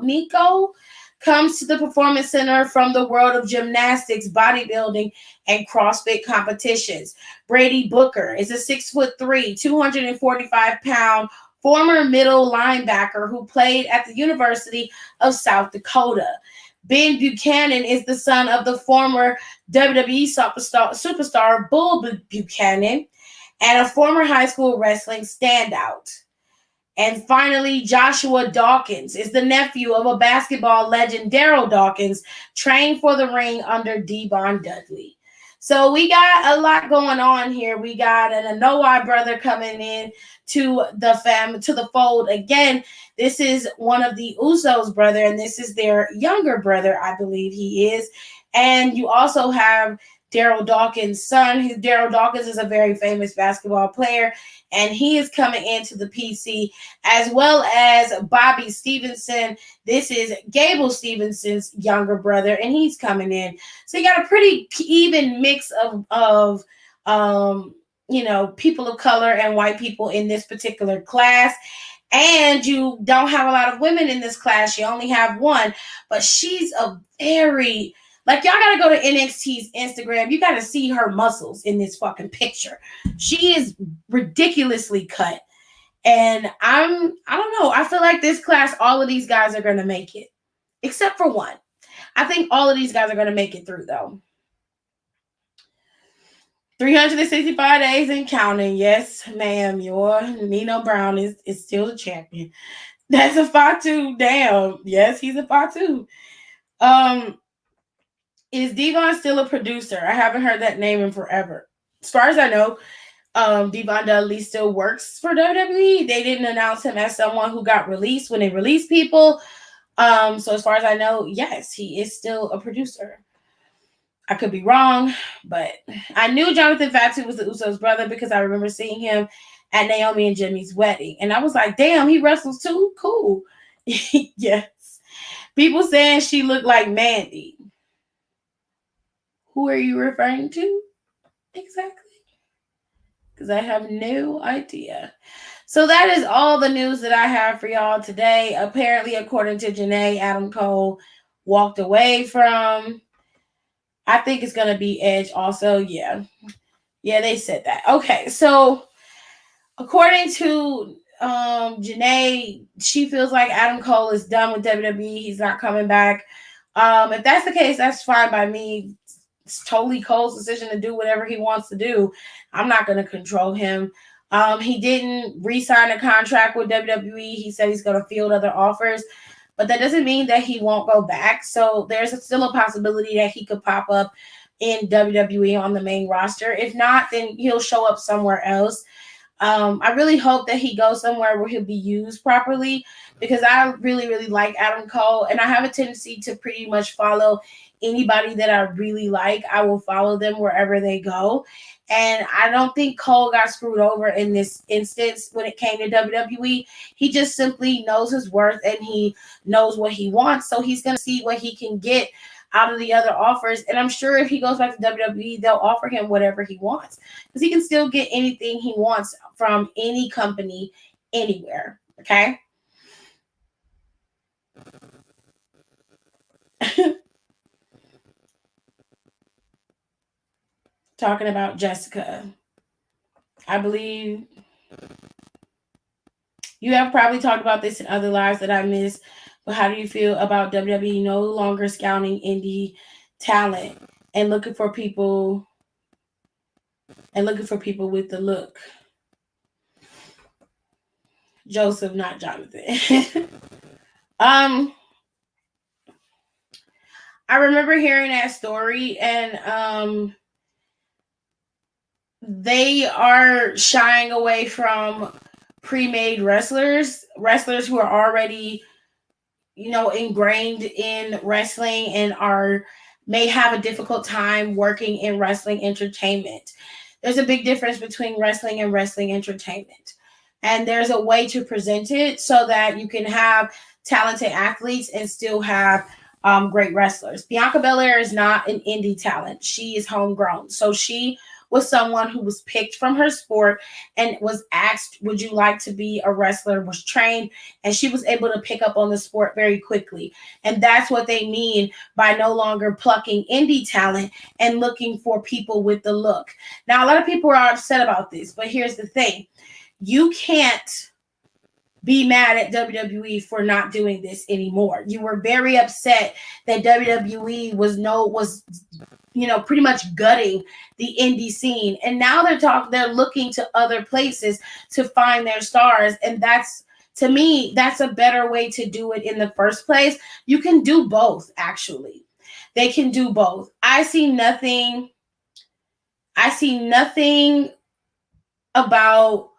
Nico comes to the Performance Center from the world of gymnastics, bodybuilding, and CrossFit competitions. Brady Booker is a 6'3", 245-pound former middle linebacker who played at the University of South Dakota. Ben Buchanan is the son of the former WWE superstar Bull Buchanan and a former high school wrestling standout. And finally, Joshua Dawkins is the nephew of a basketball legend, Daryl Dawkins, trained for the ring under Devon Dudley. So we got a lot going on here. We got an Anoa'i brother coming in to the fold. Again, this is one of the Usos' brother, and this is their younger brother, I believe he is. And you also have Daryl Dawkins' son. Daryl Dawkins is a very famous basketball player, and he is coming into the PC, as well as Bobby Stevenson. This is Gable Stevenson's younger brother, and he's coming in. So you got a pretty even mix of people of color and white people in this particular class. And you don't have a lot of women in this class. You only have one, but she's a very... Like, y'all got to go to NXT's Instagram. You got to see her muscles in this fucking picture. She is ridiculously cut. And I don't know. I feel like this class, all of these guys are going to make it. Except for one. I think all of these guys are going to make it through, though. 365 days and counting. Yes, ma'am. Your Nino Brown is still the champion. That's a Fatu. Damn. Yes, he's a Fatu. Is Devon still a producer? I haven't heard that name in forever. As far as I know, Devon Dudley still works for WWE. They didn't announce him as someone who got released when they released people. So as far as I know, yes, he is still a producer. I could be wrong, but I knew Jonathan Fatu was the Usos' brother because I remember seeing him at Naomi and Jimmy's wedding. And I was like, damn, he wrestles too? Cool. Yes. People saying she looked like Mandy. Who are you referring to exactly? Because I have no idea. So that is all the news that I have for y'all today. Apparently, according to Janae, Adam Cole walked away from... I think it's going to be Edge also. Yeah, they said that. Okay, so according to Janae, she feels like Adam Cole is done with WWE. He's not coming back. If that's the case, that's fine by me. It's totally Cole's decision to do whatever he wants to do. I'm not going to control him. He didn't re-sign a contract with WWE. He said he's going to field other offers, but that doesn't mean that he won't go back. So there's still a possibility that he could pop up in WWE on the main roster. If not, then he'll show up somewhere else. I really hope that he goes somewhere where he'll be used properly, because I really, really like Adam Cole, and I have a tendency to pretty much follow anybody that I really like. I will follow them wherever they go. And I don't think Cole got screwed over in this instance when it came to WWE. He just simply knows his worth and he knows what he wants. So he's going to see what he can get out of the other offers. And I'm sure if he goes back to WWE, they'll offer him whatever he wants, because he can still get anything he wants from any company, anywhere. Okay. Talking about Jessica, I believe you have probably talked about this in other lives that I missed, but how do you feel about WWE no longer scouting indie talent and looking for people with the look? Joseph, not Jonathan. I remember hearing that story, and they are shying away from pre-made wrestlers who are already, ingrained in wrestling and may have a difficult time working in wrestling entertainment. There's a big difference between wrestling and wrestling entertainment. And there's a way to present it so that you can have talented athletes and still have great wrestlers. Bianca Belair is not an indie talent. She is homegrown. So she was someone who was picked from her sport and was asked, would you like to be a wrestler, was trained, and she was able to pick up on the sport very quickly. And that's what they mean by no longer plucking indie talent and looking for people with the look. Now, a lot of people are upset about this, but here's the thing. You can't be mad at WWE for not doing this anymore. You were very upset that WWE was pretty much gutting the indie scene. And now they're looking to other places to find their stars. And to me, that's a better way to do it in the first place. You can do both, actually. They can do both. I see nothing about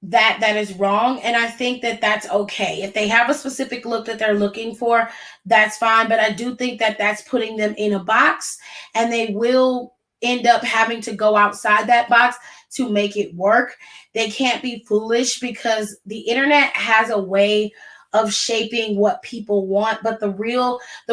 that is wrong, and I think that that's okay. If they have a specific look that they're looking for, that's fine, but I do think that that's putting them in a box, and they will end up having to go outside that box to make it work. They can't be foolish, because the internet has a way of shaping what people want, but the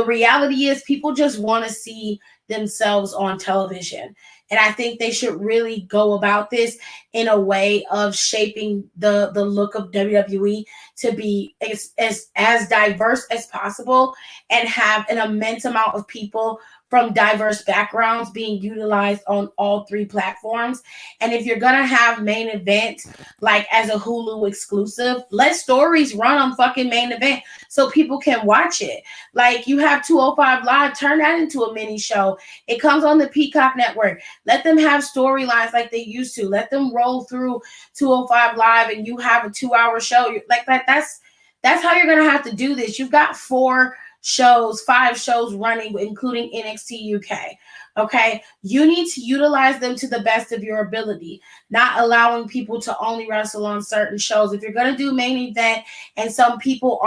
reality is people just want to see themselves on television. And I think they should really go about this in a way of shaping the look of WWE to be as diverse as possible and have an immense amount of people from diverse backgrounds being utilized on all three platforms. And if you're going to have main event, like as a Hulu exclusive, let stories run on fucking main event so people can watch it. Like you have 205 Live, turn that into a mini show. It comes on the Peacock network. Let them have storylines like they used to. Let them roll through 205 Live and you have a 2-hour show. Like that's how you're going to have to do this. You've got 5 shows running, including NXT UK. Okay. You need to utilize them to the best of your ability, not allowing people to only wrestle on certain shows. If you're going to do main event and some people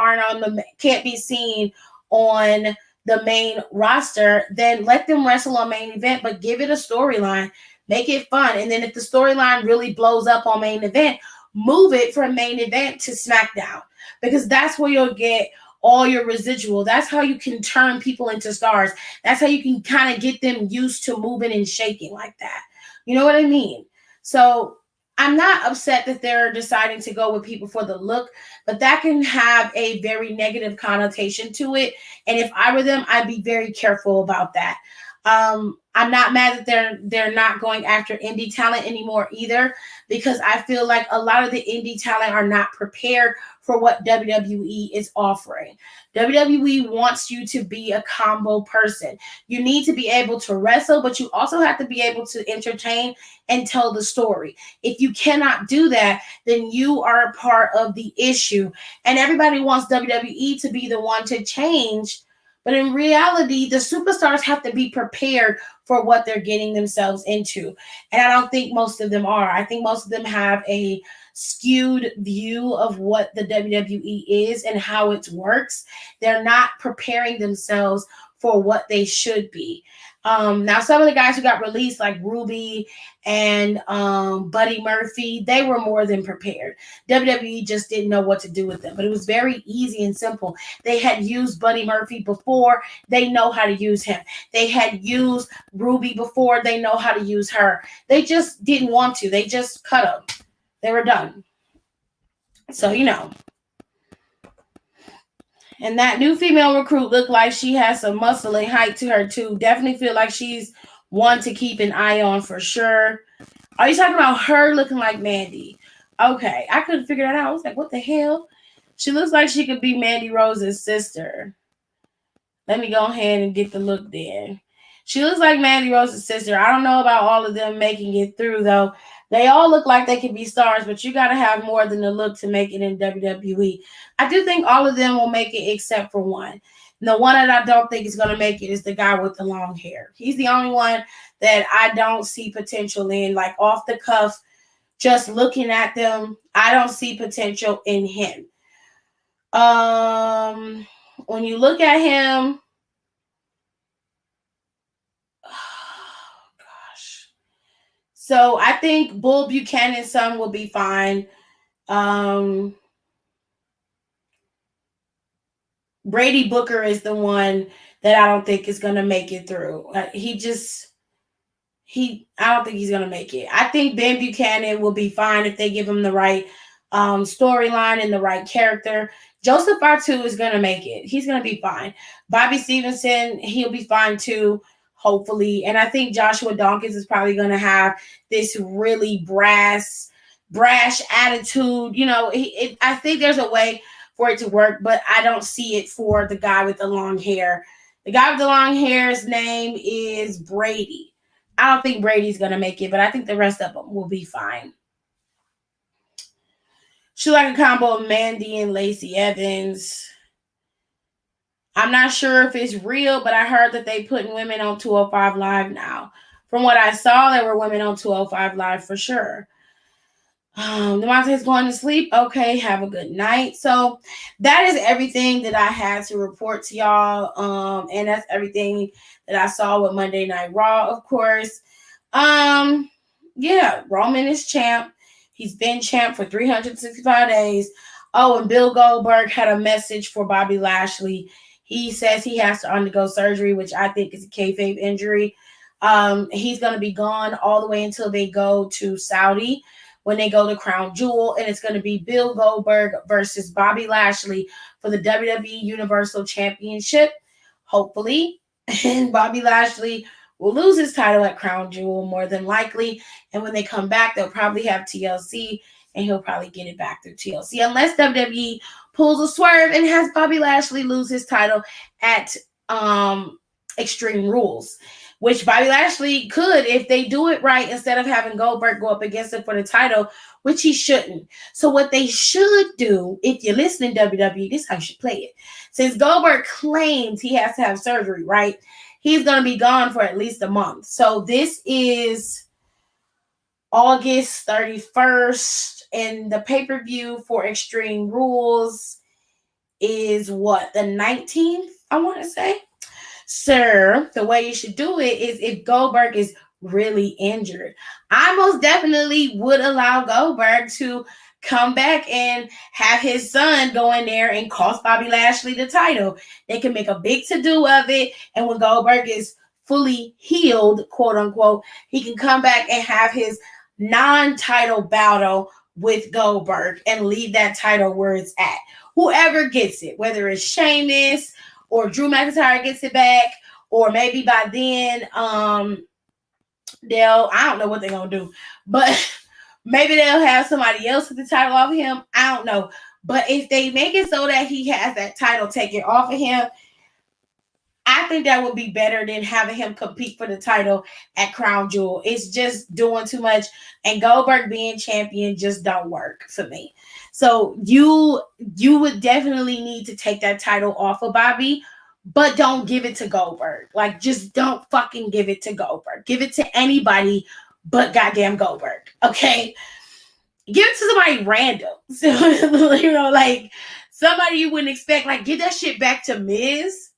can't be seen on the main roster, then let them wrestle on main event, but give it a storyline, make it fun. And then if the storyline really blows up on main event, move it from main event to SmackDown, because that's where you'll get all your residual. That's how you can turn people into stars. That's how you can kind of get them used to moving and shaking like that. You know what I mean? So I'm not upset that they're deciding to go with people for the look, but that can have a very negative connotation to it. And if I were them, I'd be very careful about that. I'm not mad that they're not going after indie talent anymore either, because I feel like a lot of the indie talent are not prepared for what WWE is offering. WWE wants you to be a combo person. You need to be able to wrestle, but you also have to be able to entertain and tell the story. If you cannot do that, then you are a part of the issue. And everybody wants WWE to be the one to change. But in reality, the superstars have to be prepared for what they're getting themselves into. And I don't think most of them are. I think most of them have a skewed view of what the WWE is and how it works. They're not preparing themselves for what they should be. Now, some of the guys who got released, like Ruby and Buddy Murphy, they were more than prepared. WWE just didn't know what to do with them, but it was very easy and simple. They had used Buddy Murphy before. They know how to use him. They had used Ruby before. They know how to use her. They just didn't want to. They just cut them. They were done. So, And that new female recruit looked like she has some muscle and height to her, too. Definitely feel like she's one to keep an eye on for sure. Are you talking about her looking like Mandy? Okay, I couldn't figure that out. I was like, what the hell? She looks like she could be Mandy Rose's sister. Let me go ahead and get the look there. She looks like Mandy Rose's sister. I don't know about all of them making it through, though. They all look like they could be stars, but you got to have more than the look to make it in WWE. I do think all of them will make it except for one. And the one that I don't think is going to make it is the guy with the long hair. He's the only one that I don't see potential in, like off the cuff, just looking at them. I don't see potential in him. When you look at him, so I think Bull Buchanan's son will be fine. Brady Booker is the one that I don't think is going to make it through. I don't think he's going to make it. I think Ben Buchanan will be fine if they give him the right storyline and the right character. Joseph Fatu is going to make it. He's going to be fine. Bobby Stevenson, he'll be fine too, hopefully. And I think Joshua Dawkins is probably going to have this really brash attitude. I think there's a way for it to work, but I don't see it for the guy with the long hair. The guy with the long hair's name is Brady. I don't think Brady's going to make it, but I think the rest of them will be fine. She like a combo of Mandy and Lacey Evans. I'm not sure if it's real, but I heard that they putting women on 205 Live now. From what I saw, there were women on 205 Live for sure. Demonte's going to sleep. Okay, have a good night. So that is everything that I had to report to y'all. And that's everything that I saw with Monday Night Raw, of course. Yeah, Roman is champ. He's been champ for 365 days. Oh, and Bill Goldberg had a message for Bobby Lashley. He says he has to undergo surgery, which I think is a kayfabe injury. He's going to be gone all the way until they go to Saudi, when they go to Crown Jewel, and it's going to be Bill Goldberg versus Bobby Lashley for the WWE Universal Championship, hopefully. And Bobby Lashley will lose his title at Crown Jewel more than likely. And when they come back, they'll probably have TLC, and he'll probably get it back through TLC, unless WWE pulls a swerve and has Bobby Lashley lose his title at Extreme Rules, which Bobby Lashley could if they do it right, instead of having Goldberg go up against him for the title, which he shouldn't. So what they should do, if you're listening, WWE, this is how you should play it. Since Goldberg claims he has to have surgery, right? He's going to be gone for at least a month. So this is August 31st, and the pay-per-view for Extreme Rules is what? The 19th, I want to say. Sir, the way you should do it is if Goldberg is really injured. I most definitely would allow Goldberg to come back and have his son go in there and cost Bobby Lashley the title. They can make a big to-do of it, and when Goldberg is fully healed, quote unquote, he can come back and have his non-title battle with Goldberg and leave that title where it's at. Whoever gets it, whether it's Sheamus or Drew McIntyre gets it back, or maybe by then, they'll, I don't know what they're gonna do, but maybe they'll have somebody else with the title off of him. I don't know. But if they make it so that he has that title taken off of him, I think that would be better than having him compete for the title at Crown Jewel. It's just doing too much, and Goldberg being champion just don't work for me. So you would definitely need to take that title off of Bobby, but don't give it to Goldberg. Like, just don't fucking give it to Goldberg. Give it to anybody but goddamn Goldberg. Okay? Give it to somebody random. So, you know, like somebody you wouldn't expect. Like, get that shit back to Miz.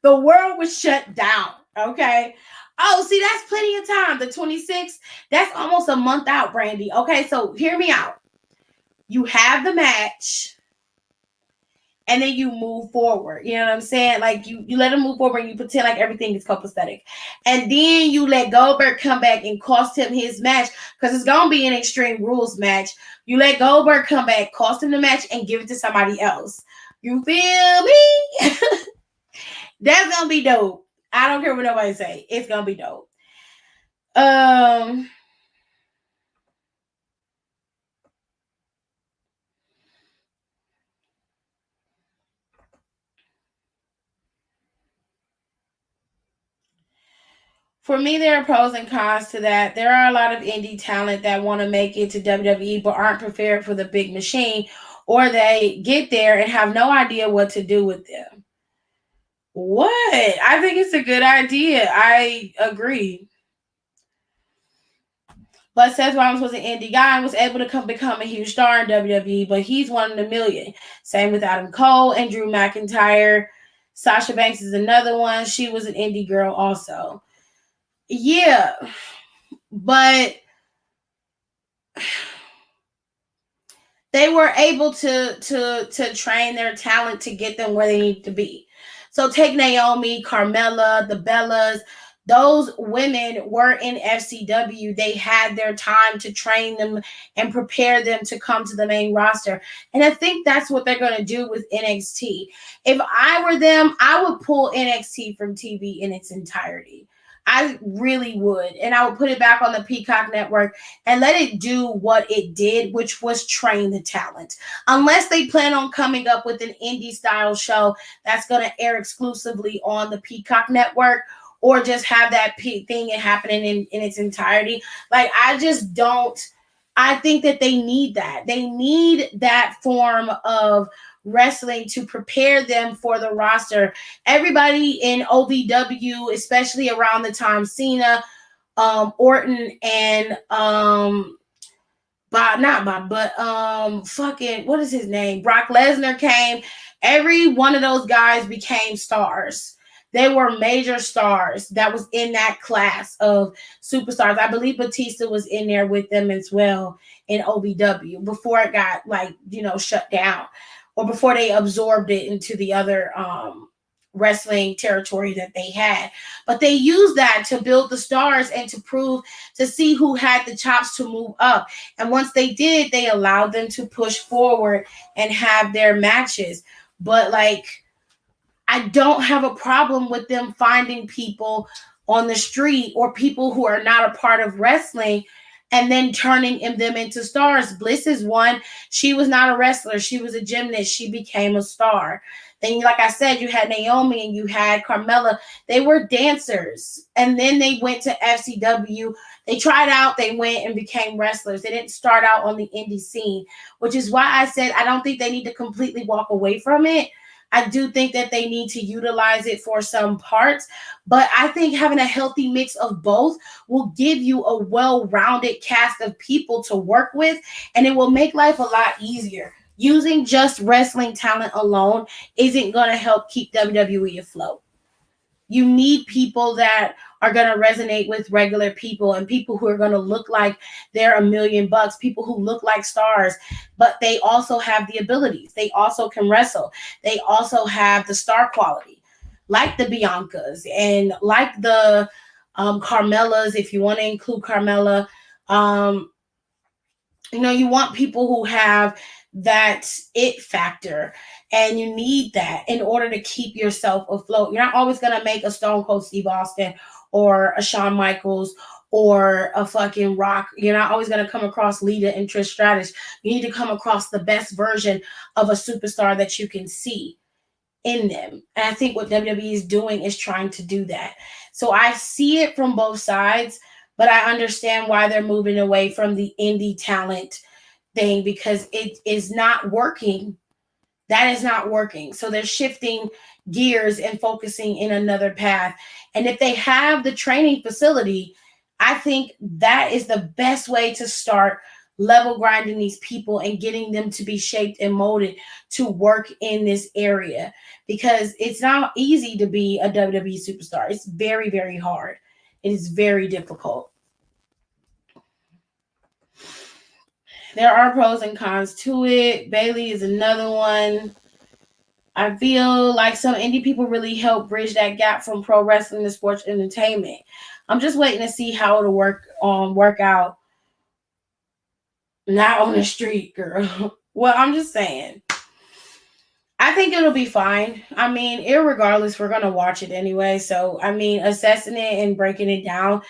The world was shut down. Okay. Oh, see, that's plenty of time. The 26th, that's almost a month out, Brandy. Okay, so hear me out. You have the match, and then you move forward. You know what I'm saying? Like, you let them move forward, and you pretend like everything is copacetic. And then you let Goldberg come back and cost him his match, because it's going to be an Extreme Rules match. You let Goldberg come back, cost him the match, and give it to somebody else. You feel me? That's gonna be dope. I don't care what nobody say. It's gonna be dope. For me, there are pros and cons to that. There are a lot of indie talent that want to make it to WWE but aren't prepared for the big machine, or they get there and have no idea what to do with them. What? I think it's a good idea. I agree. But Seth Rollins was an indie guy and was able to become a huge star in WWE, but he's one in a million. Same with Adam Cole and Drew McIntyre. Sasha Banks is another one. She was an indie girl also. Yeah, but they were able to train their talent to get them where they need to be. So take Naomi, Carmella, the Bellas. Those women were in FCW. They had their time to train them and prepare them to come to the main roster. And I think that's what they're going to do with NXT. If I were them, I would pull NXT from TV in its entirety. I really would. And I would put it back on the Peacock Network and let it do what it did, which was train the talent. Unless they plan on coming up with an indie style show that's going to air exclusively on the Peacock Network, or just have that thing happening in its entirety. Like, I just don't. I think that they need that. They need that form of wrestling to prepare them for the roster. Everybody in OVW, especially around the time Cena, Orton, and fucking, what is his name? Brock Lesnar came. Every one of those guys became stars. They were major stars that was in that class of superstars. I believe Batista was in there with them as well in OVW before it got, like, you know, shut down, or before they absorbed it into the other wrestling territory that they had. But they used that to build the stars and to see who had the chops to move up. And once they did, they allowed them to push forward and have their matches. But, like, I don't have a problem with them finding people on the street or people who are not a part of wrestling and then turning them into stars. Bliss is one. She was not a wrestler. She was a gymnast. She became a star. Then, like I said, you had Naomi and you had Carmella. They were dancers. And then they went to FCW. They tried out. They went and became wrestlers. They didn't start out on the indie scene, which is why I said I don't think they need to completely walk away from it. I do think that they need to utilize it for some parts, but I think having a healthy mix of both will give you a well-rounded cast of people to work with, and it will make life a lot easier. Using just wrestling talent alone isn't going to help keep WWE afloat. You need people that are going to resonate with regular people, and people who are going to look like they're $1 million, people who look like stars, but they also have the abilities. They also can wrestle. They also have the star quality, like the Biancas and like the Carmellas, if you want to include Carmella. You know, you want people who have that it factor, and you need that in order to keep yourself afloat. You're not always gonna make a Stone Cold Steve Austin or a Shawn Michaels or a fucking Rock. You're not always gonna come across Lita and Trish Stratus. You need to come across the best version of a superstar that you can see in them. And I think what WWE is doing is trying to do that. So I see it from both sides, but I understand why they're moving away from the indie talent thing, because it is not working. That is not working. So they're shifting gears and focusing in another path. And if they have the training facility, I think that is the best way to start level grinding these people and getting them to be shaped and molded to work in this area, because it's not easy to be a WWE superstar. It's very, very hard. It is very difficult. There are pros and cons to it. Bailey is another one. I feel like some indie people really help bridge that gap from pro wrestling to sports entertainment. I'm just waiting to see how it'll work out. Not on the street, girl. Well, I'm just saying. I think it'll be fine. I mean, irregardless, we're gonna watch it anyway. So, I mean, assessing it and breaking it down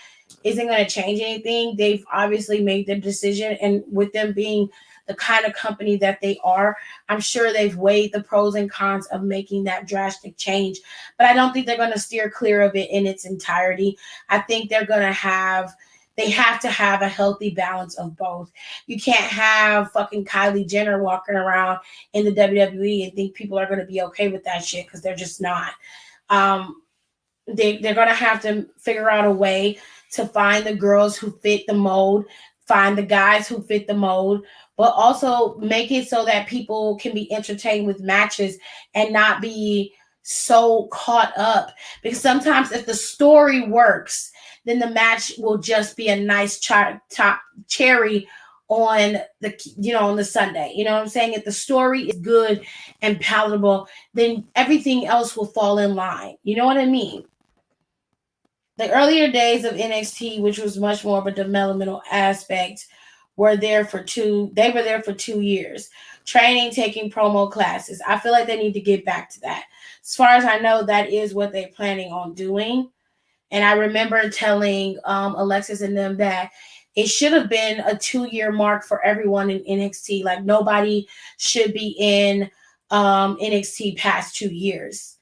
isn't going to change anything. They've obviously made their decision, and with them being the kind of company that they are, I'm sure they've weighed the pros and cons of making that drastic change. But I don't think they're going to steer clear of it in its entirety. I think they have to have a healthy balance of both. You can't have fucking Kylie Jenner walking around in the WWE and think people are going to be okay with that shit, because they're just not. They're going to have to figure out a way to find the girls who fit the mold, find the guys who fit the mold, but also make it so that people can be entertained with matches and not be so caught up. Because sometimes if the story works, then the match will just be a nice top cherry on the Sunday. You know what I'm saying? If the story is good and palatable, then everything else will fall in line. You know what I mean? The earlier days of NXT, which was much more of a developmental aspect, were there for 2 years. Training, taking promo classes. I feel like they need to get back to that. As far as I know, that is what they're planning on doing. And I remember telling Alexis and them that it should have been a 2-year mark for everyone in NXT. Like, nobody should be in NXT past 2 years.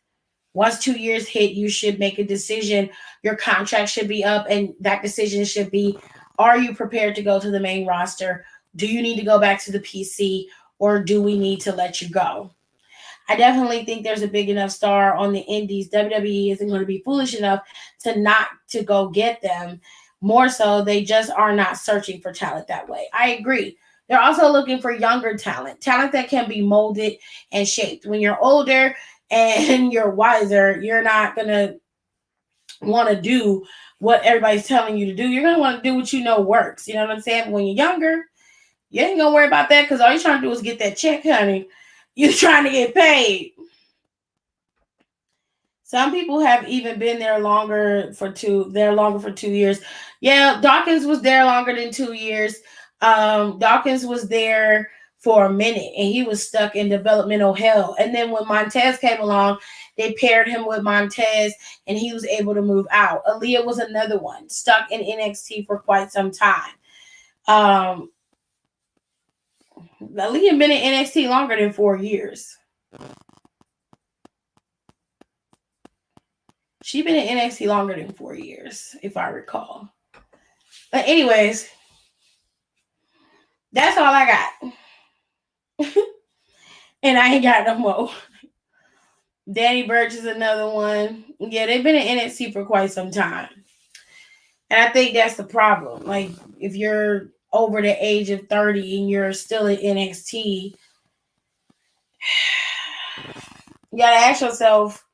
Once 2 years hit, you should make a decision. Your contract should be up, and that decision should be, are you prepared to go to the main roster? Do you need to go back to the PC, or do we need to let you go? I definitely think there's a big enough star on the indies. WWE isn't going to be foolish enough to go get them. More so, they just are not searching for talent that way. I agree. They're also looking for younger talent that can be molded and shaped. When you're older and you're wiser, you're not going to want to do what everybody's telling you to do. You're going to want to do what you know works. You know what I'm saying? But when you're younger, you ain't going to worry about that, because all you're trying to do is get that check, honey. You're trying to get paid. Some people have even been there longer for 2 years. Yeah, Dawkins was there longer than 2 years. Dawkins was there for a minute, and he was stuck in developmental hell. And then when Montez came along, they paired him with Montez, and he was able to move out. Aaliyah was another one, stuck in NXT for quite some time. Aaliyah been in NXT longer than 4 years. She's been in NXT longer than 4 years, if I recall. But anyways, that's all I got. And I ain't got no more. Danny Burch is another one. Yeah, they've been in NXT for quite some time. And I think that's the problem. Like, if you're over the age of 30 and you're still in NXT, you gotta ask yourself,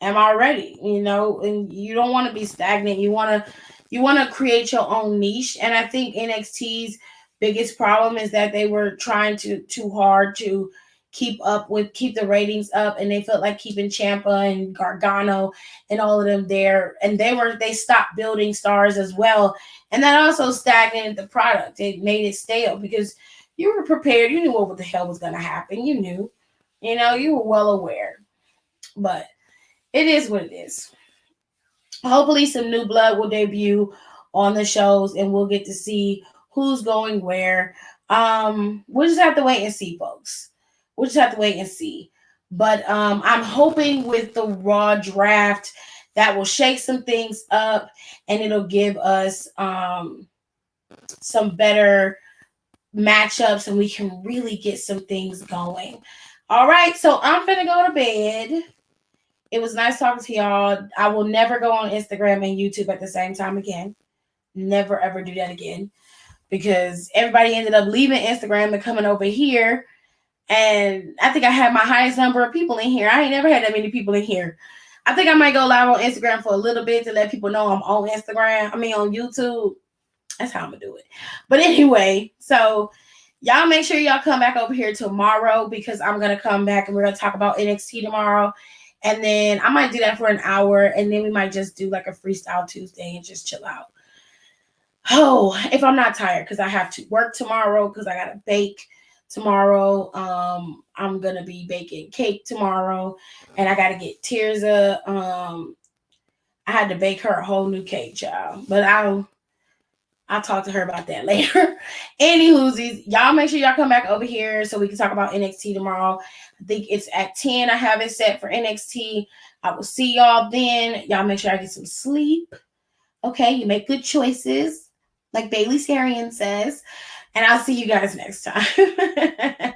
am I ready? And you don't want to be stagnant. You want to create your own niche. And I think NXT's biggest problem is that they were trying too hard to keep the ratings up, and they felt like keeping Ciampa and Gargano and all of them there, and they stopped building stars as well, and that also stagnated the product. It made it stale, because You were prepared. You knew what the hell was gonna happen. You knew. You were well aware. But it is what it is. Hopefully some new blood will debut on the shows and we'll get to see who's going where. We'll just have to wait and see, folks. We'll just have to wait and see. But I'm hoping with the Raw draft that will shake some things up and it'll give us some better matchups and we can really get some things going. All right, so I'm gonna go to bed. It was nice talking to y'all. I will never go on Instagram and YouTube at the same time again. Never ever do that again. Because everybody ended up leaving Instagram and coming over here. And I think I had my highest number of people in here. I ain't never had that many people in here. I think I might go live on Instagram for a little bit to let people know I'm on Instagram. On YouTube. That's how I'm going to do it. But anyway, so y'all make sure y'all come back over here tomorrow because I'm going to come back and we're going to talk about NXT tomorrow. And then I might do that for an hour and then we might just do like a freestyle Tuesday and just chill out. Oh, if I'm not tired because I have to work tomorrow because I got to bake tomorrow. I'm going to be baking cake tomorrow and I got to get Tirza. I had to bake her a whole new cake, y'all. But I'll talk to her about that later. Anywhoosies, y'all make sure y'all come back over here so we can talk about NXT tomorrow. I think it's at 10. I have it set for NXT. I will see y'all then. Y'all make sure I get some sleep. Okay, you make good choices, like Bailey Sarian says. And I'll see you guys next time.